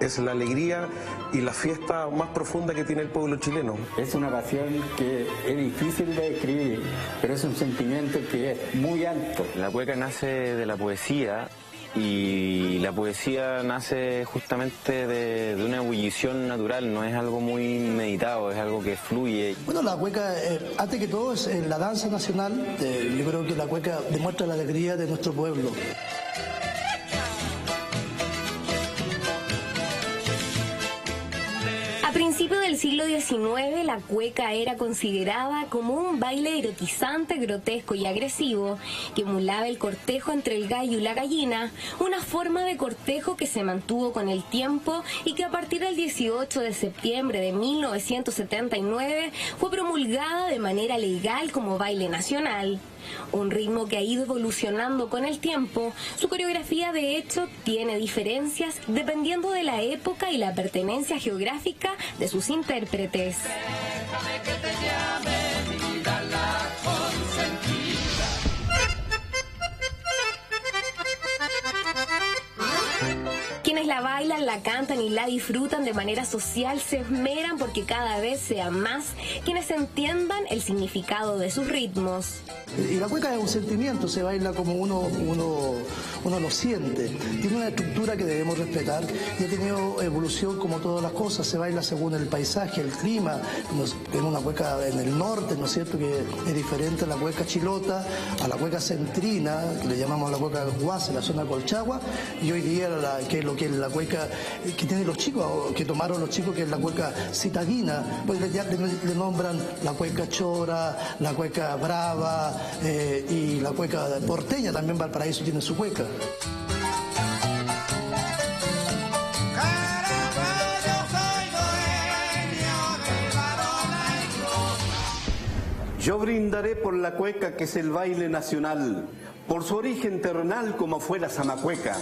Es la alegría y la fiesta más profunda que tiene el pueblo chileno. Es una pasión que es difícil de describir, pero es un sentimiento que es muy alto. La cueca nace de la poesía y la poesía nace justamente de una ebullición natural, no es algo muy meditado, es algo que fluye. Bueno, la cueca, antes que todo, es la danza nacional. Yo creo que la cueca demuestra la alegría de nuestro pueblo. A principios del siglo XIX, la cueca era considerada como un baile erotizante, grotesco y agresivo, que emulaba el cortejo entre el gallo y la gallina, una forma de cortejo que se mantuvo con el tiempo y que a partir del 18 de septiembre de 1979 fue promulgada de manera legal como baile nacional. Un ritmo que ha ido evolucionando con el tiempo. Su coreografía, de hecho, tiene diferencias dependiendo de la época y la pertenencia geográfica de sus intérpretes. Quienes la bailan, la cantan y la disfrutan de manera social se esmeran porque cada vez sean más quienes entiendan el significado de sus ritmos. Y la cueca es un sentimiento, se baila como uno lo siente. Tiene una estructura que debemos respetar y ha tenido evolución como todas las cosas. Se baila según el paisaje, el clima. En una cueca en el norte, ¿no es cierto?, que es diferente a la cueca chilota, a la cueca centrina, que le llamamos la cueca guasa, la zona colchagua, y hoy día que es lo que es la cueca que tienen los chicos, que tomaron los chicos, que es la cueca citadina, pues le nombran la cueca chora, la cueca brava, y la cueca porteña. También Valparaíso tiene su cueca. Yo brindaré por la cueca, que es el baile nacional, por su origen terrenal como fue la zamacueca,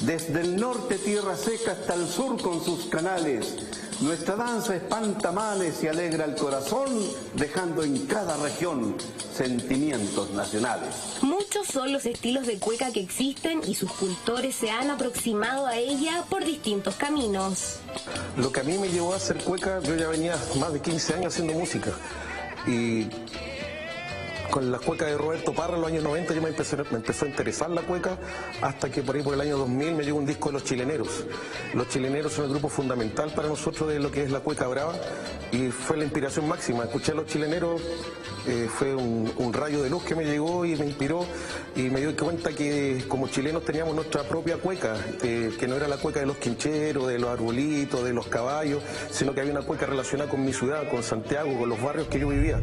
desde el norte tierra seca hasta el sur con sus canales, Nuestra danza espanta males y alegra el corazón, dejando en cada región sentimientos nacionales. Muchos son los estilos de cueca que existen y sus cultores se han aproximado a ella por distintos caminos. Lo que a mí me llevó a hacer cueca, yo ya venía más de 15 años haciendo música. Y con la cueca de Roberto Parra en los años 90 yo me empezó a interesar la cueca, hasta que por ahí por el año 2000 me llegó un disco de Los Chileneros. Los Chileneros son el grupo fundamental para nosotros de lo que es la cueca brava, y fue la inspiración máxima. Escuché a Los Chileneros, fue un rayo de luz que me llegó y me inspiró, y me di cuenta que como chilenos teníamos nuestra propia cueca, que no era la cueca de los quincheros, de los arbolitos, de los caballos, sino que había una cueca relacionada con mi ciudad, con Santiago, con los barrios que yo vivía.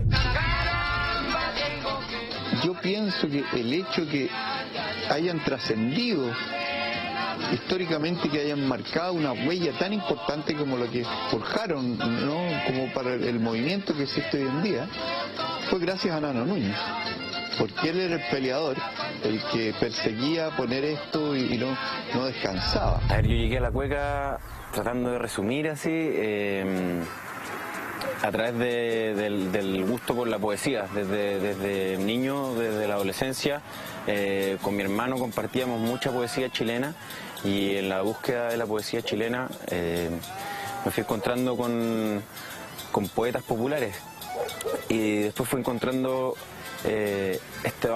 Yo pienso que el hecho que hayan trascendido históricamente, que hayan marcado una huella tan importante como lo que forjaron, ¿no?, como para el movimiento que existe hoy en día, fue gracias a Nano Núñez, porque él era el peleador, el que perseguía poner esto y no descansaba. A ver, yo llegué a la cueca tratando de resumir así, a través del gusto por la poesía. Desde niño, desde la adolescencia, con mi hermano compartíamos mucha poesía chilena, y en la búsqueda de la poesía chilena me fui encontrando con poetas populares, y después fui encontrando este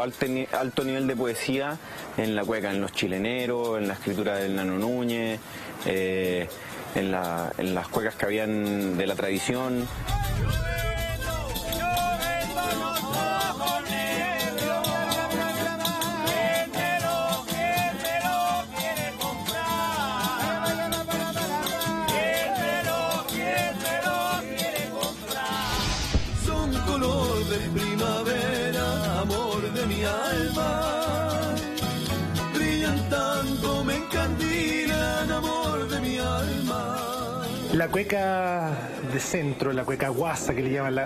alto nivel de poesía en la cueca, en los chileneros, en la escritura del Nano Núñez, en las cuecas que habían de la tradición. Son color de primavera, amor de mi alma, brillan tanto, me encandilan, amor de mi alma. La cueca de centro, la cueca guasa que le llaman,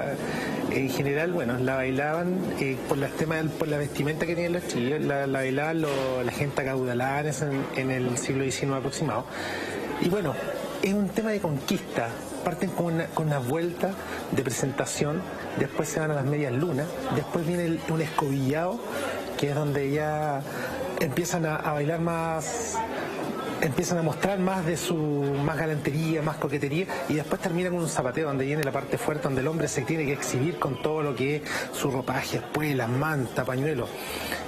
en general, bueno, la bailaban por la vestimenta que tenían los chillos, la bailaban la gente acaudalada en el siglo XIX aproximado. Y bueno, es un tema de conquista. Parten con una vuelta de presentación, después se van a las medias lunas, después viene un escobillado, que es donde ya empiezan a bailar más, empiezan a mostrar más de su más galantería, más coquetería, y después termina con un zapateo donde viene la parte fuerte, donde el hombre se tiene que exhibir con todo lo que es su ropaje, espuelas, manta, pañuelo.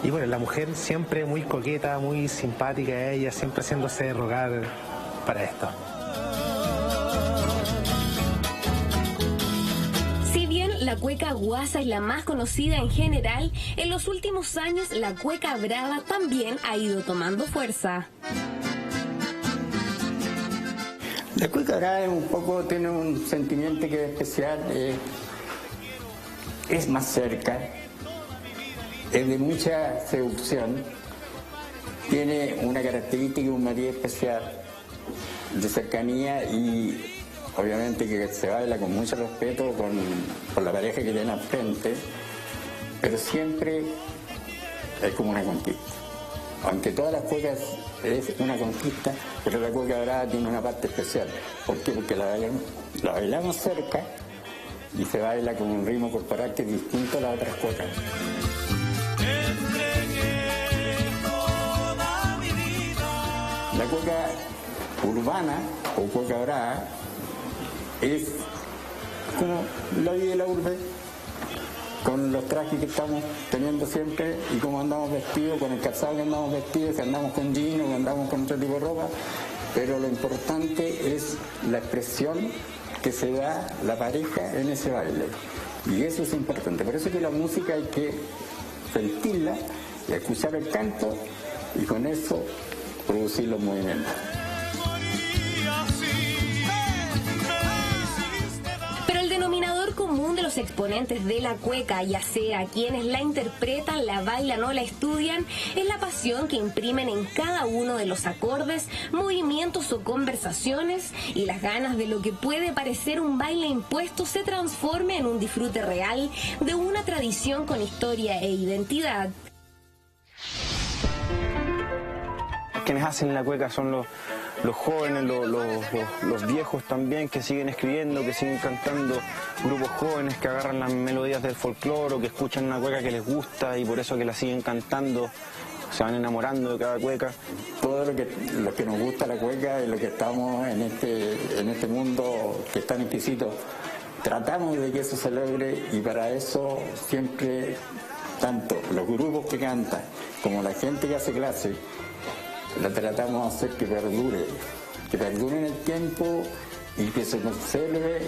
Y bueno, la mujer siempre muy coqueta, muy simpática, ella siempre haciéndose rogar para esto. La cueca guasa es la más conocida en general, en los últimos años la cueca brava también ha ido tomando fuerza. La cueca brava tiene un sentimiento que es especial, es más cerca, es de mucha seducción, tiene una característica y un matiz especial de cercanía, y obviamente que se baila con mucho respeto por la pareja que tiene al frente, pero siempre es como una conquista. Aunque todas las cuecas es una conquista, pero la cueca brava tiene una parte especial. ¿Por qué? Porque la bailamos cerca y se baila con un ritmo corporal que es distinto a las otras cuecas. La cueca urbana o cueca brava es como la vida de la urbe, con los trajes que estamos teniendo siempre y cómo andamos vestidos, con el calzado que andamos vestidos, si andamos con jeans o andamos con otro tipo de ropa, pero lo importante es la expresión que se da la pareja en ese baile, y eso es importante. Por eso es que la música hay que sentirla y escuchar el canto, y con eso producir los movimientos. Común de los exponentes de la cueca, ya sea quienes la interpretan, la bailan o la estudian, es la pasión que imprimen en cada uno de los acordes, movimientos o conversaciones, y las ganas de lo que puede parecer un baile impuesto se transforme en un disfrute real de una tradición con historia e identidad. Quienes hacen la cueca son los jóvenes, los viejos también, que siguen escribiendo, que siguen cantando, grupos jóvenes que agarran las melodías del folclore o que escuchan una cueca que les gusta y por eso que la siguen cantando, se van enamorando de cada cueca. Todo lo que nos gusta la cueca y lo que estamos en este mundo que es tan exquisito, tratamos de que eso se logre, y para eso siempre tanto los grupos que cantan como la gente que hace clase la tratamos de hacer que perdure en el tiempo y que se conserve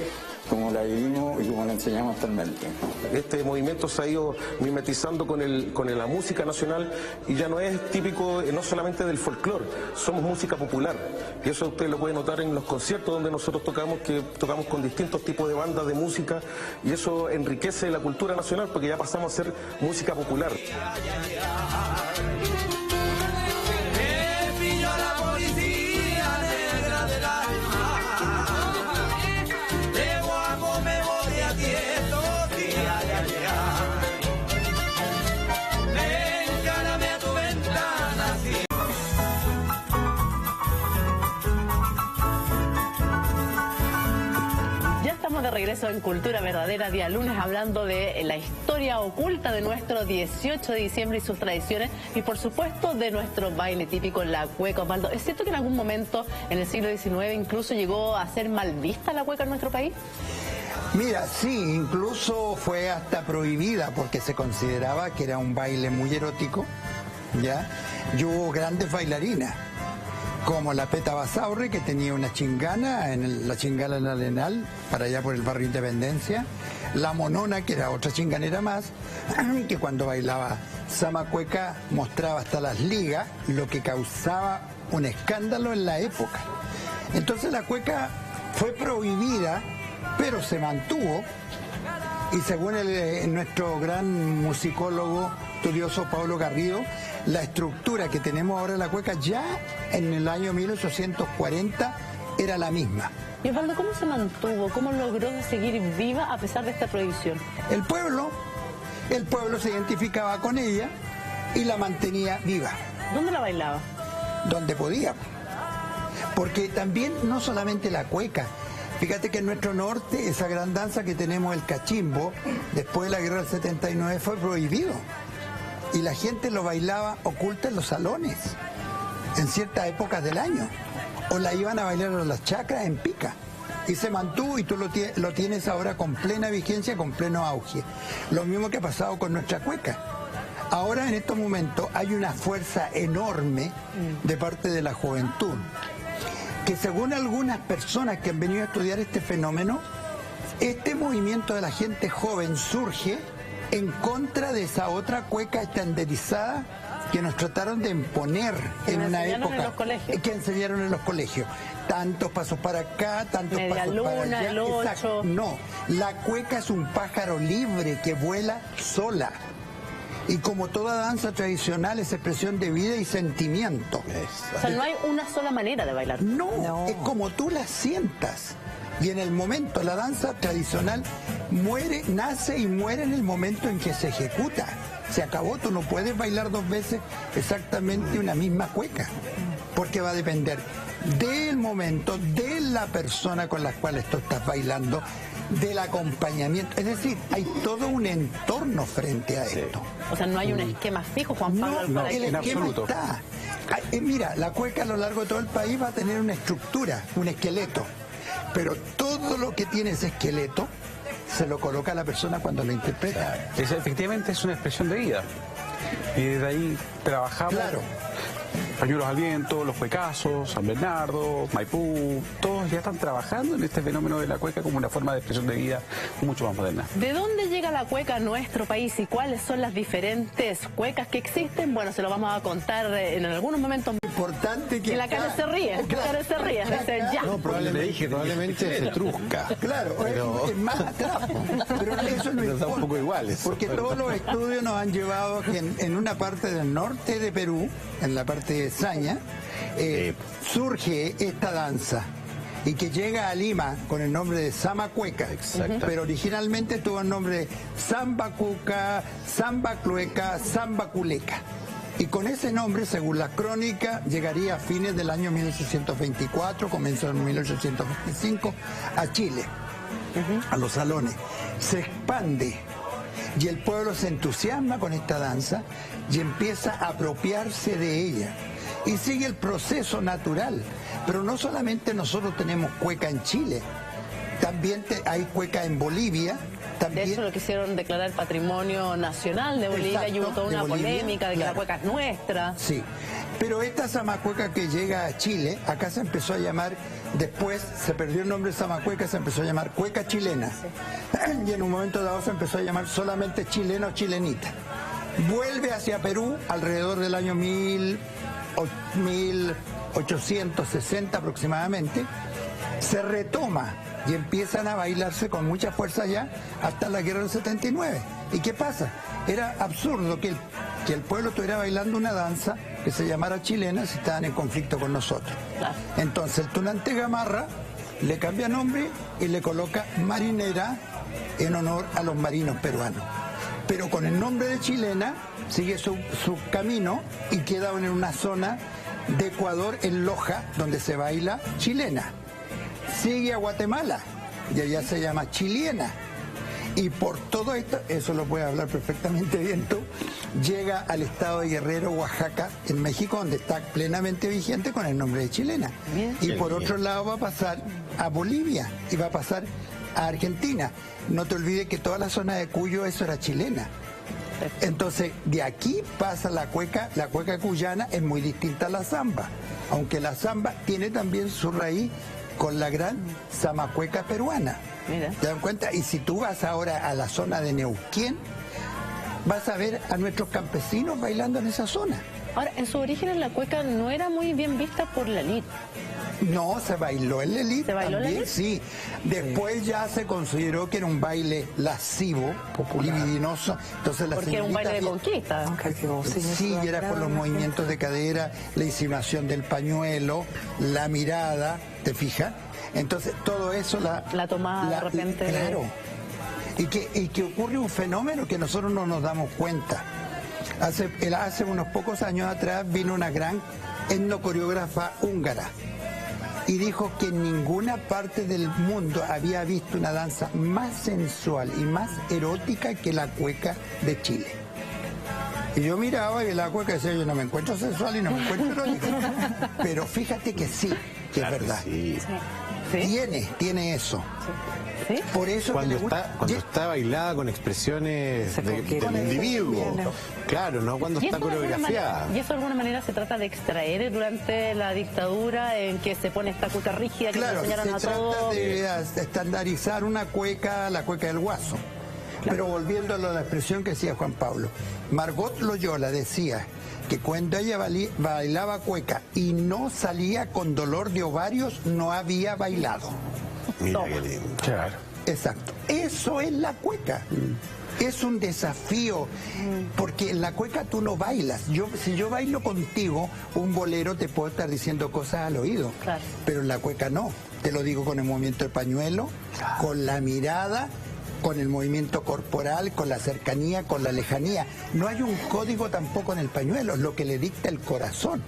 como la vivimos y como la enseñamos actualmente. Este movimiento se ha ido mimetizando con la música nacional y ya no es típico, no solamente del folclore, somos música popular. Y eso usted lo puede notar en los conciertos donde nosotros tocamos, que tocamos con distintos tipos de bandas de música, y eso enriquece la cultura nacional porque ya pasamos a ser música popular. De regreso en Cultura Verdadera, día lunes, hablando de la historia oculta de nuestro 18 de diciembre y sus tradiciones, y por supuesto de nuestro baile típico, la cueca. Osvaldo, ¿es cierto que en algún momento en el siglo XIX incluso llegó a ser mal vista la cueca en nuestro país? Mira, sí, incluso fue hasta prohibida porque se consideraba que era un baile muy erótico, ¿ya? Y hubo grandes bailarinas, como la Peta Basaurre, que tenía una chingana, la chingana en Arenal, para allá por el barrio Independencia, la Monona, que era otra chinganera más, que cuando bailaba Sama Cueca mostraba hasta las ligas, lo que causaba un escándalo en la época. Entonces la cueca fue prohibida, pero se mantuvo, y según nuestro gran musicólogo estudioso Pablo Garrido, la estructura que tenemos ahora en la cueca ya en el año 1840 era la misma. Y Osvaldo, ¿cómo se mantuvo? ¿Cómo logró seguir viva a pesar de esta prohibición? El pueblo se identificaba con ella y la mantenía viva. ¿Dónde la bailaba? Donde podía. Porque también no solamente la cueca. Fíjate que en nuestro norte, esa gran danza que tenemos, el cachimbo, después de la guerra del 79 fue prohibido. Y la gente lo bailaba oculta en los salones, en ciertas épocas del año. O la iban a bailar a las chacras en pica. Y se mantuvo, y tú lo tienes ahora con plena vigencia, con pleno auge. Lo mismo que ha pasado con nuestra cueca. Ahora, en estos momentos, hay una fuerza enorme de parte de la juventud, que según algunas personas que han venido a estudiar este fenómeno, este movimiento de la gente joven surge en contra de esa otra cueca estandarizada que nos trataron de imponer en una época, que enseñaron en los colegios. Tantos pasos para acá, tantos pasos para allá. El 8. No, la cueca es un pájaro libre que vuela sola. Y como toda danza tradicional es expresión de vida y sentimiento. O sea, no hay una sola manera de bailar. No, es como tú la sientas. Y en el momento, la danza tradicional nace y muere en el momento en que se ejecuta. Se acabó, tú no puedes bailar dos veces exactamente una misma cueca, porque va a depender del momento, de la persona con la cual tú estás bailando, del acompañamiento. Es decir, hay todo un entorno frente a esto. O sea, no hay un esquema fijo, Juan Pablo. No, el esquema está. Mira, la cueca a lo largo de todo el país va a tener una estructura, un esqueleto. Pero todo lo que tiene ese esqueleto se lo coloca a la persona cuando lo interpreta. Efectivamente es una expresión de vida. Y desde ahí trabajamos. Claro. Pañuelos al Viento, Los Cuecazos, San Bernardo, Maipú, todos ya están trabajando en este fenómeno de la cueca como una forma de expresión de vida mucho más moderna. ¿De dónde llega la cueca a nuestro país y cuáles son las diferentes cuecas que existen? Bueno, se lo vamos a contar en algunos momentos. Importante que... Y la cara se ríe, la cara se ríe. Dice, ya. No, probablemente se trusca. Claro, pero es más atrás. Pero eso no está un poco iguales. Porque todos los estudios nos han llevado a que en una parte del norte de Perú, en la parte de Saña, surge esta danza y que llega a Lima con el nombre de Sama Cueca, pero originalmente tuvo el nombre de Samba Cuca, Samba Clueca, Samba Culeca. Y con ese nombre, según la crónica, llegaría a fines del año 1824, comenzó en 1825, a Chile, a los salones. Se expande y el pueblo se entusiasma con esta danza y empieza a apropiarse de ella. Y sigue el proceso natural. Pero no solamente nosotros tenemos cueca en Chile, también hay cueca en Bolivia. También, de hecho, lo quisieron declarar patrimonio nacional de Bolivia. exacto, y hubo toda una polémica de que la cueca es nuestra. Sí, pero esta zamacueca que llega a Chile, acá se empezó a llamar, después se perdió el nombre de zamacueca, se empezó a llamar cueca chilena. Y en un momento dado se empezó a llamar solamente chilena o chilenita. Vuelve hacia Perú alrededor del año 1860 aproximadamente. Se retoma y empiezan a bailarse con mucha fuerza ya hasta la guerra del 79. ¿Y qué pasa? Era absurdo que el pueblo estuviera bailando una danza que se llamara chilena si estaban en conflicto con nosotros. Entonces el tunante Gamarra le cambia nombre y le coloca marinera en honor a los marinos peruanos. Pero con el nombre de chilena sigue su camino y queda en una zona de Ecuador, en Loja, donde se baila chilena. Sigue a Guatemala y allá se llama chilena. Y por todo esto, eso lo puedes hablar perfectamente bien tú, llega al estado de Guerrero, Oaxaca, en México, donde está plenamente vigente con el nombre de chilena. Bien. Y por otro lado va a pasar a Bolivia y va a pasar a Argentina. No te olvides que toda la zona de Cuyo, eso era chilena. Entonces, de aquí pasa la cueca cuyana es muy distinta a la zamba, aunque la zamba tiene también su raíz con la gran zamacueca peruana. Mira. ¿Te dan cuenta? Y si tú vas ahora a la zona de Neuquén, vas a ver a nuestros campesinos bailando en esa zona. Ahora, en su origen la cueca no era muy bien vista por la élite. No, se bailó en la élite. ¿Se bailó también, la élite? Sí. Después ya se consideró que era un baile lascivo, libidinoso. Entonces porque era un baile de conquista. Sí, y era con los movimientos de cadera, la insinuación del pañuelo, la mirada, ¿te fijas? Entonces todo eso la tomada de repente. Claro. Y que ocurre un fenómeno que nosotros no nos damos cuenta. Hace unos pocos años atrás vino una gran etnocoreógrafa húngara y dijo que en ninguna parte del mundo había visto una danza más sensual y más erótica que la cueca de Chile. Y yo miraba y la cueca decía, yo no me encuentro sensual y no me encuentro erótica. Pero fíjate que sí, que es verdad. Sí. Tiene eso. ¿Sí? Por eso cuando está bailada con expresiones del individuo. Claro, no cuando está coreografiada. ¿Y eso de alguna manera se trata de extraer durante la dictadura en que se pone esta cueca rígida que claro, enseñaron a todos? Claro, se trata de estandarizar una cueca, la cueca del guaso. Claro. Pero volviendo a la expresión que decía Juan Pablo, Margot Loyola decía que cuando ella bailaba cueca y no salía con dolor de ovarios, no había bailado. Mira qué lindo. Claro. Exacto. Eso es la cueca. Es un desafío, porque en la cueca tú no bailas. Si yo bailo contigo un bolero, te puedo estar diciendo cosas al oído. Claro. Pero en la cueca no. Te lo digo con el movimiento del pañuelo, con la mirada, con el movimiento corporal, con la cercanía, con la lejanía. No hay un código tampoco en el pañuelo, es lo que le dicta el corazón.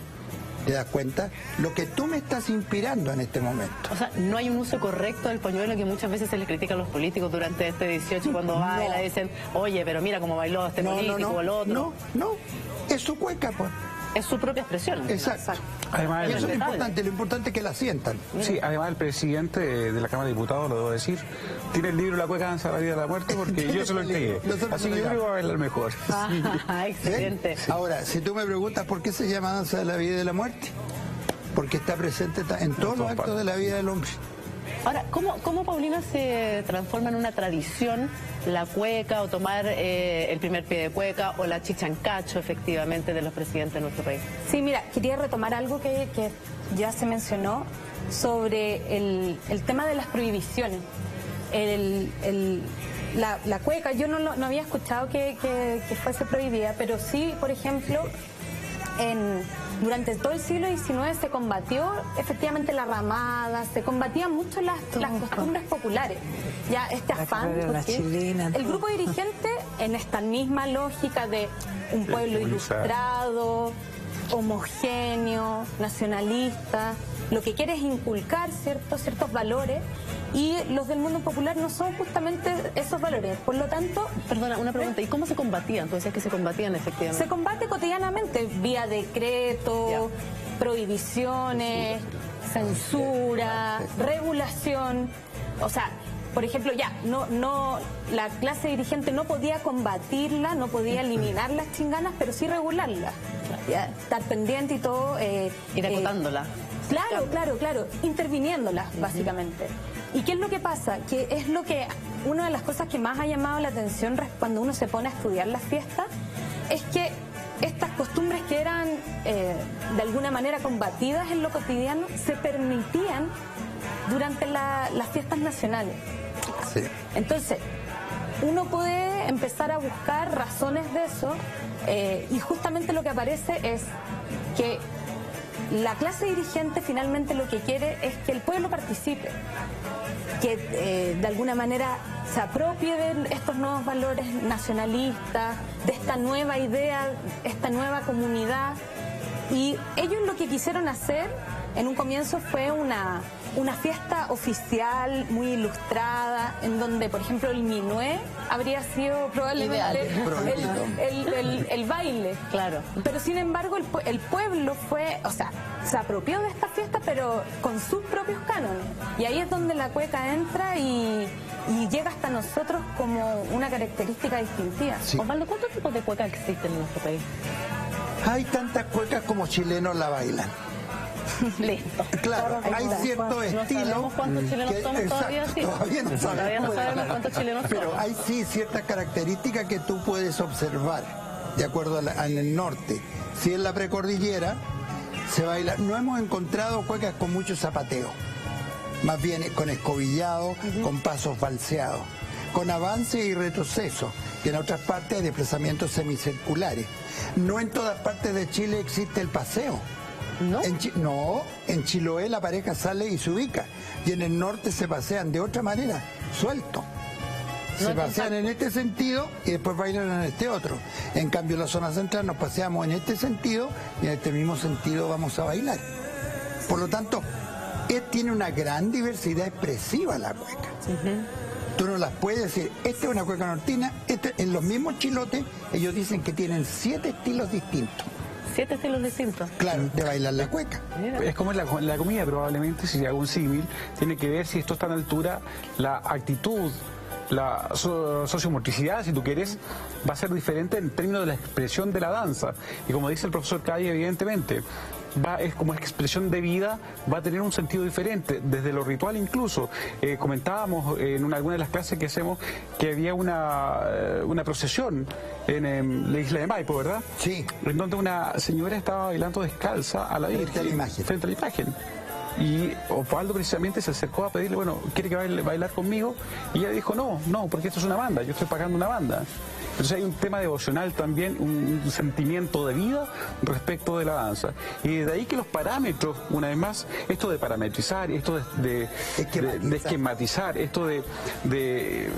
¿Te das cuenta? Lo que tú me estás inspirando en este momento. O sea, no hay un uso correcto del pañuelo que muchas veces se les critica a los políticos durante este 18 cuando baila, dicen, oye, pero mira cómo bailó este político o el otro. No, es su cueca, pues. Es su propia expresión. Exacto. Además, y eso es lo importante es que la sientan. Sí, además el presidente de la Cámara de Diputados, lo debo decir, tiene el libro La cueca danza de la vida de la muerte porque yo se lo entregué. Así que yo creo que va a bailar mejor. Excelente. Ahora, si tú me preguntas por qué se llama danza de la vida y de la muerte, porque está presente en todos los actos de la vida del hombre. Ahora, ¿cómo Paulina se transforma en una tradición la cueca o tomar el primer pie de cueca o la chichancacho efectivamente de los presidentes de nuestro país? Sí, mira, quería retomar algo que ya se mencionó sobre el tema de las prohibiciones. La cueca, yo no había escuchado que fuese prohibida, pero sí, por ejemplo, durante todo el siglo XIX se combatió efectivamente la ramada, se combatían mucho las costumbres populares. Ya este afán, el grupo dirigente, en esta misma lógica de un pueblo ilustrado, homogéneo, nacionalista. Lo que quiere es inculcar ciertos valores, y los del mundo popular no son justamente esos valores. Por lo tanto... Perdona, una pregunta. ¿Y cómo se combatían? Tú decías que se combatían efectivamente. Se combate cotidianamente, vía decreto, prohibiciones, censura, regulación. O sea, por ejemplo, la clase dirigente no podía combatirla, no podía eliminar las chinganas, pero sí regularla. Estar pendiente y todo. Ir acotándola. Claro, interviniéndolas, básicamente. ¿Y qué es lo que pasa? Que es una de las cosas que más ha llamado la atención cuando uno se pone a estudiar las fiestas, es que estas costumbres que eran de alguna manera combatidas en lo cotidiano, se permitían durante las fiestas nacionales. Sí. Entonces, uno puede empezar a buscar razones de eso, y justamente lo que aparece es que la clase dirigente finalmente lo que quiere es que el pueblo participe, que de alguna manera se apropie de estos nuevos valores nacionalistas, de esta nueva idea, esta nueva comunidad. Y ellos lo que quisieron hacer en un comienzo fue una fiesta oficial, muy ilustrada, en donde, por ejemplo, el minué habría sido probablemente el baile. Claro. Pero sin embargo, el pueblo se apropió de esta fiesta, pero con sus propios cánones. Y ahí es donde la cueca entra y llega hasta nosotros como una característica distintiva. Sí. Osvaldo, ¿cuántos tipos de cueca existen en nuestro país? Hay tantas cuecas como chilenos la bailan. Listo. Claro, hay cierto estilo. No sabemos cuántos chilenos somos todavía, sí. Todavía no sabemos cuántos chilenos somos. Pero hay sí ciertas características que tú puedes observar, de acuerdo en el norte. Si en la precordillera se baila, no hemos encontrado cuecas con mucho zapateo, más bien con escobillado, con pasos falseados, con avance y retroceso, que en otras partes hay desplazamientos semicirculares. No en todas partes de Chile existe el paseo. ¿No? En Chiloé la pareja sale y se ubica, y en el norte se pasean de otra manera, suelto. Se pasean en este sentido y después bailan en este otro. En cambio, en la zona central nos paseamos en este sentido y en este mismo sentido vamos a bailar. Por lo tanto, tiene una gran diversidad expresiva la cueca. Tú no las puedes decir, esta es una cueca nortina, en los mismos chilotes ellos dicen que tienen 7 estilos distintos. 7 estilos distintos. Claro, de bailar la cueca. Es como la comida, probablemente, si hago un símil, tiene que ver si esto está a la altura, la actitud, la sociomotricidad, si tú quieres, va a ser diferente en términos de la expresión de la danza. Y como dice el profesor Calle, evidentemente, es como expresión de vida, va a tener un sentido diferente, desde lo ritual incluso. Comentábamos en alguna de las clases que hacemos que había una procesión en la isla de Maipo, ¿verdad? Sí. En donde una señora estaba bailando descalza a la Virgen. Frente a la imagen. Y Osvaldo precisamente se acercó a pedirle, bueno, ¿quiere que bailar conmigo? Y ella dijo, no, porque esto es una banda, yo estoy pagando una banda. Entonces hay un tema devocional también, un sentimiento de vida respecto de la danza. Y de ahí que los parámetros, una vez más, esto de parametrizar, esto de esquematizar, esto de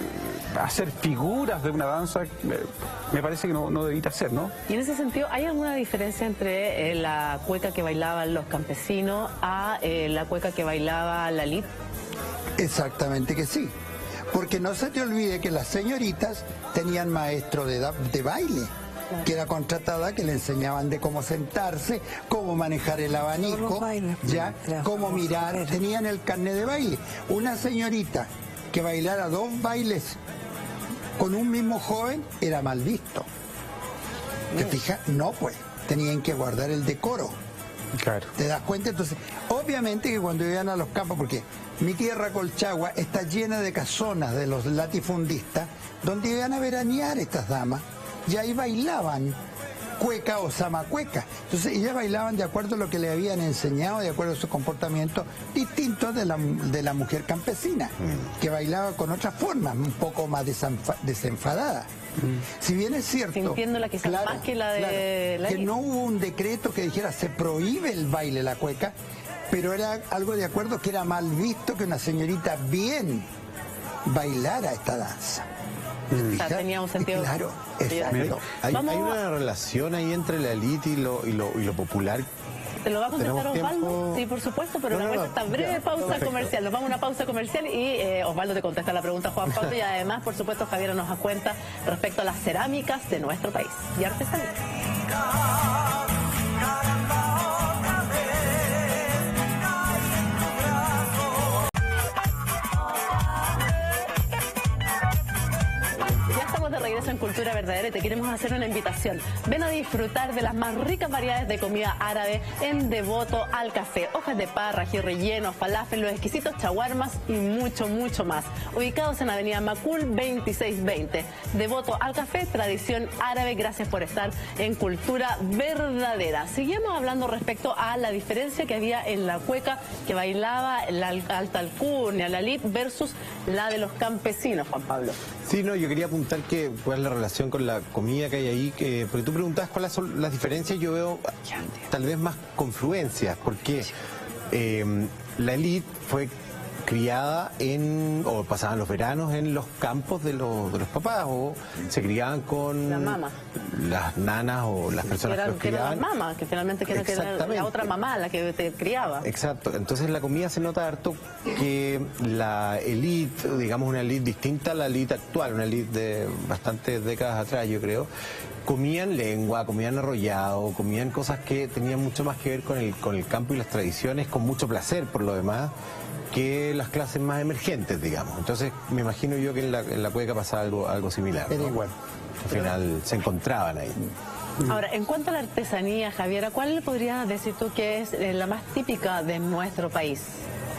hacer figuras de una danza, me parece que no debita ser, ¿no? Y en ese sentido, ¿hay alguna diferencia entre la cueca que bailaban los campesinos a la cueca que bailaba la elite? Exactamente que sí. Porque no se te olvide que las señoritas tenían maestro de baile, que era contratada, que le enseñaban de cómo sentarse, cómo manejar el abanico, cómo mirar, tenían el carnet de baile. Una señorita que bailara 2 bailes con un mismo joven era mal visto. ¿Te fijas? No, pues, tenían que guardar el decoro. Claro. ¿Te das cuenta? Entonces, obviamente que cuando iban a los campos, porque mi tierra Colchagua está llena de casonas de los latifundistas, donde iban a veranear estas damas, y ahí bailaban cueca o zamacueca. Entonces ellas bailaban de acuerdo a lo que le habían enseñado, de acuerdo a su comportamiento distinto de la mujer campesina, que bailaba con otras formas, un poco más desenfadada. Si bien es cierto, sintiéndola quizás más que la de la que no hubo un decreto que dijera se prohíbe el baile, la cueca, pero era algo de acuerdo que era mal visto que una señorita bien bailara esta danza. O sea, tenía un sentido... Claro, exacto. Hay Vamos una relación ahí entre la élite y lo popular. ¿Te lo va a contestar ¿Tenemos Osvaldo? tiempo? Sí, por supuesto, pero No, después de esta breve pausa perfecto. comercial. Nos vamos a una pausa comercial y Osvaldo te contesta la pregunta a Juan Pablo y además, por supuesto, Javier nos da cuenta respecto a las cerámicas de nuestro país y artesanía. De regreso en Cultura Verdadera y te queremos hacer una invitación. Ven a disfrutar de las más ricas variedades de comida árabe en Devoto al Café. Hojas de parra, ají relleno, falafel, los exquisitos chaguarmas y mucho, mucho más. Ubicados en Avenida Macul 2620. Devoto al Café, tradición árabe. Gracias por estar en Cultura Verdadera. Seguimos hablando respecto a la diferencia que había en la cueca que bailaba la alta alcurnia, la elite, versus la de los campesinos, Juan Pablo. Sí, no, yo quería apuntar cuál es la relación con la comida que hay ahí, porque tú preguntabas cuáles son las diferencias. Yo veo tal vez más confluencias, porque la élite fue criada o pasaban los veranos en los campos de los papás, o se criaban con la mamá, las nanas o las personas que los criaban. La mamá, que finalmente era la otra mamá la que te criaba. Exacto, entonces la comida se nota harto que la élite, digamos una élite distinta a la élite actual, una élite de bastantes décadas atrás, yo creo, comían lengua, comían arrollado, comían cosas que tenían mucho más que ver con el campo y las tradiciones, con mucho placer por lo demás, que las clases más emergentes, digamos. Entonces me imagino yo que en la cueca pasaba algo similar, ¿no? Era igual. Al final se encontraban ahí. Ahora, en cuanto a la artesanía, Javiera, ¿cuál le podrías decir tú que es la más típica de nuestro país?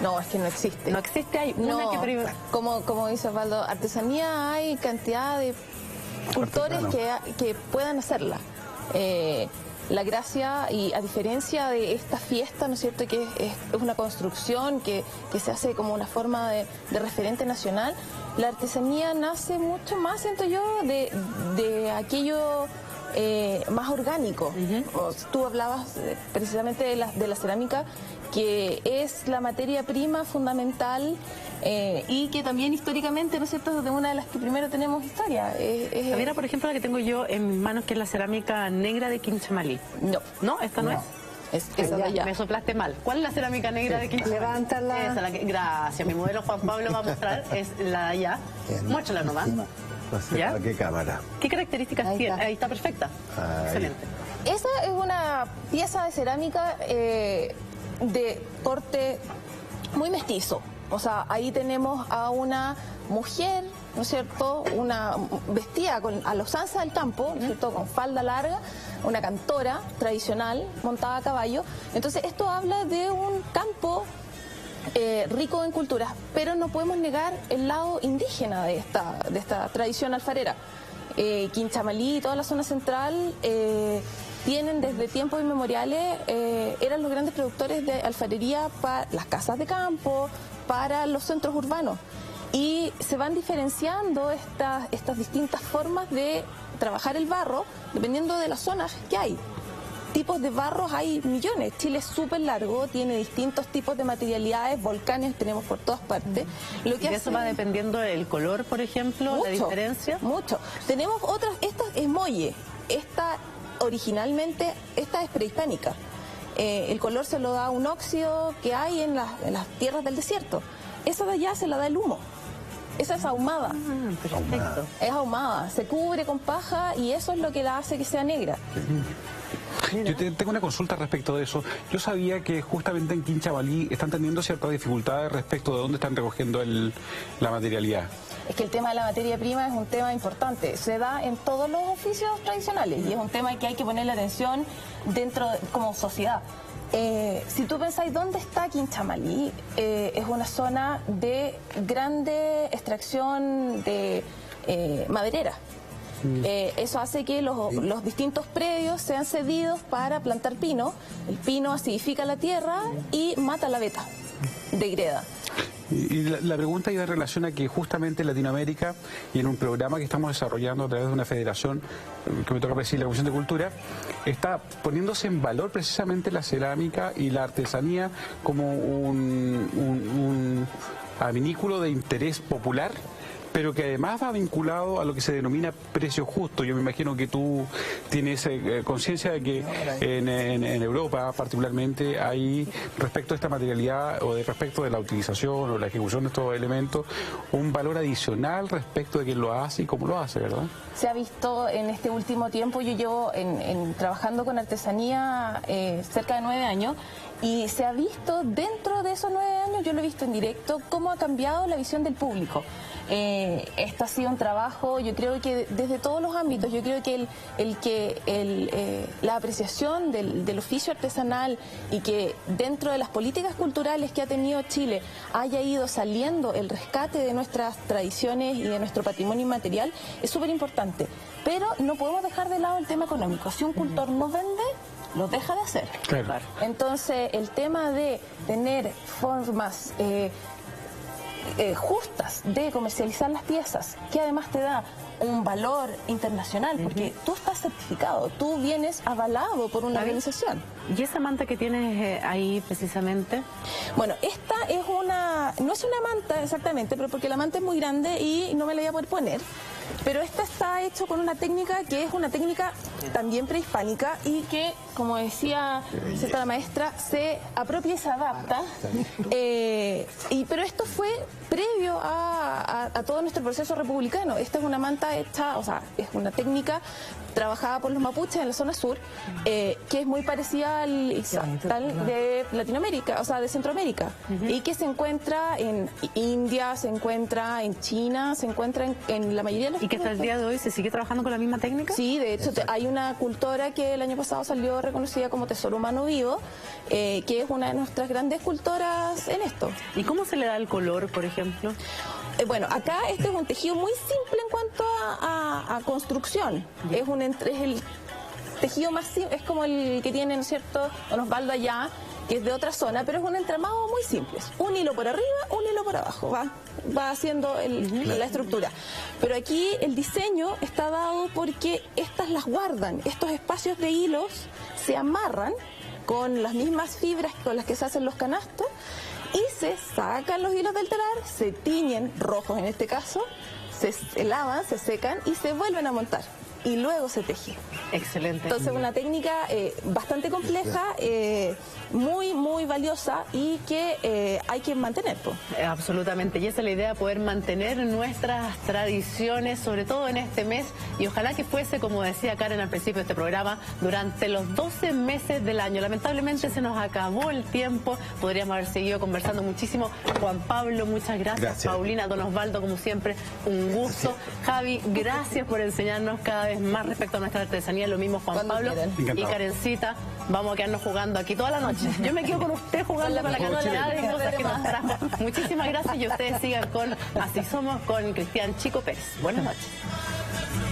No, es que no existe. No existe, hay una No, que... como dice Osvaldo, artesanía hay cantidad de cultores que puedan hacerla. La gracia, y a diferencia de esta fiesta, ¿no es cierto?, que es una construcción que se hace como una forma de referente nacional, la artesanía nace mucho más, siento yo, de aquello más orgánico. Tú hablabas precisamente de la cerámica, que es la materia prima fundamental y que también históricamente, ¿no es cierto?, de una de las que primero tenemos historia. Mira, por ejemplo, la que tengo yo en mis manos, que es la cerámica negra de Quinchamalí. No. ¿No? ¿Esta no es? Esa de allá. Me soplaste mal. ¿Cuál es la cerámica negra de Quinchamalí? Levántala. Esa, gracias. Mi modelo Juan Pablo va a mostrar, es la de allá. Muéstrala nomás. ¿Ya? ¿A qué cámara? ¿Qué características tiene? Ahí está perfecta. Ahí. Excelente. Esa es una pieza de cerámica de corte muy mestizo. O sea, ahí tenemos a una mujer, ¿no es cierto?, una vestida a la usanza del campo, ¿no es cierto?, con falda larga, una cantora tradicional montada a caballo. Entonces esto habla de un campo rico en culturas, pero no podemos negar el lado indígena de esta tradición alfarera. Quinchamalí y toda la zona central tienen desde tiempos inmemoriales, eran los grandes productores de alfarería para las casas de campo, para los centros urbanos. Y se van diferenciando estas distintas formas de trabajar el barro dependiendo de las zonas que hay. Tipos de barros hay millones. Chile es súper largo, tiene distintos tipos de materialidades, volcanes tenemos por todas partes. Lo que eso va dependiendo del color, por ejemplo, la diferencia. Mucho. Tenemos otras, esta es molle, esta es prehispánica. El color se lo da un óxido que hay en las tierras del desierto. Esa de allá se la da el humo. Esa es ahumada. Perfecto. Es ahumada, se cubre con paja y eso es lo que la hace que sea negra. Yo tengo una consulta respecto de eso. Yo sabía que justamente en Quinchamalí están teniendo ciertas dificultades respecto de dónde están recogiendo la materialidad. Es que el tema de la materia prima es un tema importante. Se da en todos los oficios tradicionales y es un tema que hay que ponerle atención como sociedad. Si tú pensáis dónde está Quinchamalí, es una zona de grande extracción de maderera. Eso hace que los distintos predios sean cedidos para plantar pino. El pino acidifica la tierra y mata la veta, degreda. Y la pregunta iba en relación a que justamente en Latinoamérica y en un programa que estamos desarrollando a través de una federación que me toca presidir, la Comisión de Cultura, está poniéndose en valor precisamente la cerámica y la artesanía como un adminículo de interés popular pero que además va vinculado a lo que se denomina precio justo. Yo me imagino que tú tienes conciencia de que en Europa particularmente hay, respecto a esta materialidad o respecto de la utilización o la ejecución de estos elementos, un valor adicional respecto de quién lo hace y cómo lo hace, ¿verdad? Se ha visto en este último tiempo, yo llevo trabajando con artesanía cerca de 9 años, y se ha visto dentro de esos 9 años, yo lo he visto en directo, cómo ha cambiado la visión del público. Esto ha sido un trabajo, yo creo que desde todos los ámbitos. Yo creo que la apreciación del oficio artesanal, y que dentro de las políticas culturales que ha tenido Chile haya ido saliendo el rescate de nuestras tradiciones y de nuestro patrimonio inmaterial, es súper importante. Pero no podemos dejar de lado el tema económico. Si un cultor no vende, lo deja de hacer. Claro. Entonces, el tema de tener formas justas de comercializar las piezas, que además te da un valor internacional, porque tú estás certificado, tú vienes avalado por una organización. ¿Y esa manta que tienes ahí precisamente? Bueno, esta es no es una manta exactamente, pero porque la manta es muy grande y no me la voy a poder poner. Pero esta está hecho con una técnica que es una técnica también prehispánica, y que, como decía la maestra, se apropia y se adapta. Pero esto fue previo a todo nuestro proceso republicano. Esta es una manta hecha, o sea, es una técnica trabajada por los mapuches en la zona sur, que es muy parecida al Ixtal de Latinoamérica, o sea, de Centroamérica, y que se encuentra en India, se encuentra en China, se encuentra en la mayoría de los... ¿Y que hasta el día de hoy se sigue trabajando con la misma técnica? Sí, de hecho hay una cultora que el año pasado salió reconocida como Tesoro Humano Vivo, que es una de nuestras grandes cultoras en esto. ¿Y cómo se le da el color, por ejemplo? Bueno, acá este es un tejido muy simple en cuanto a construcción. Es el tejido más simple, es como el que tiene, ¿no es cierto?, don Osvaldo allá, que es de otra zona, pero es un entramado muy simple. Un hilo por arriba, un hilo por abajo, va haciendo la estructura. Pero aquí el diseño está dado porque estas las guardan, estos espacios de hilos se amarran con las mismas fibras con las que se hacen los canastos, y se sacan los hilos del telar, se tiñen rojos en este caso, se lavan, se secan y se vuelven a montar. Y luego se teje. Excelente. Entonces, una técnica bastante compleja, muy, muy valiosa, y que hay que mantener. Absolutamente. Y esa es la idea, poder mantener nuestras tradiciones, sobre todo en este mes. Y ojalá que fuese, como decía Karen al principio de este programa, durante los 12 meses del año. Lamentablemente se nos acabó el tiempo. Podríamos haber seguido conversando muchísimo. Juan Pablo, muchas gracias. Paulina, don Osvaldo, como siempre, un gusto. Javi, gracias por enseñarnos cada vez más respecto a nuestra artesanía. Lo mismo Juan Pablo y Karencita. Vamos a quedarnos jugando aquí toda la noche. Yo me quedo con usted jugando con la cantidad de cosas que nos trajo. Muchísimas gracias, y ustedes sigan con Así Somos con Cristian Chico Pérez. Buenas noches.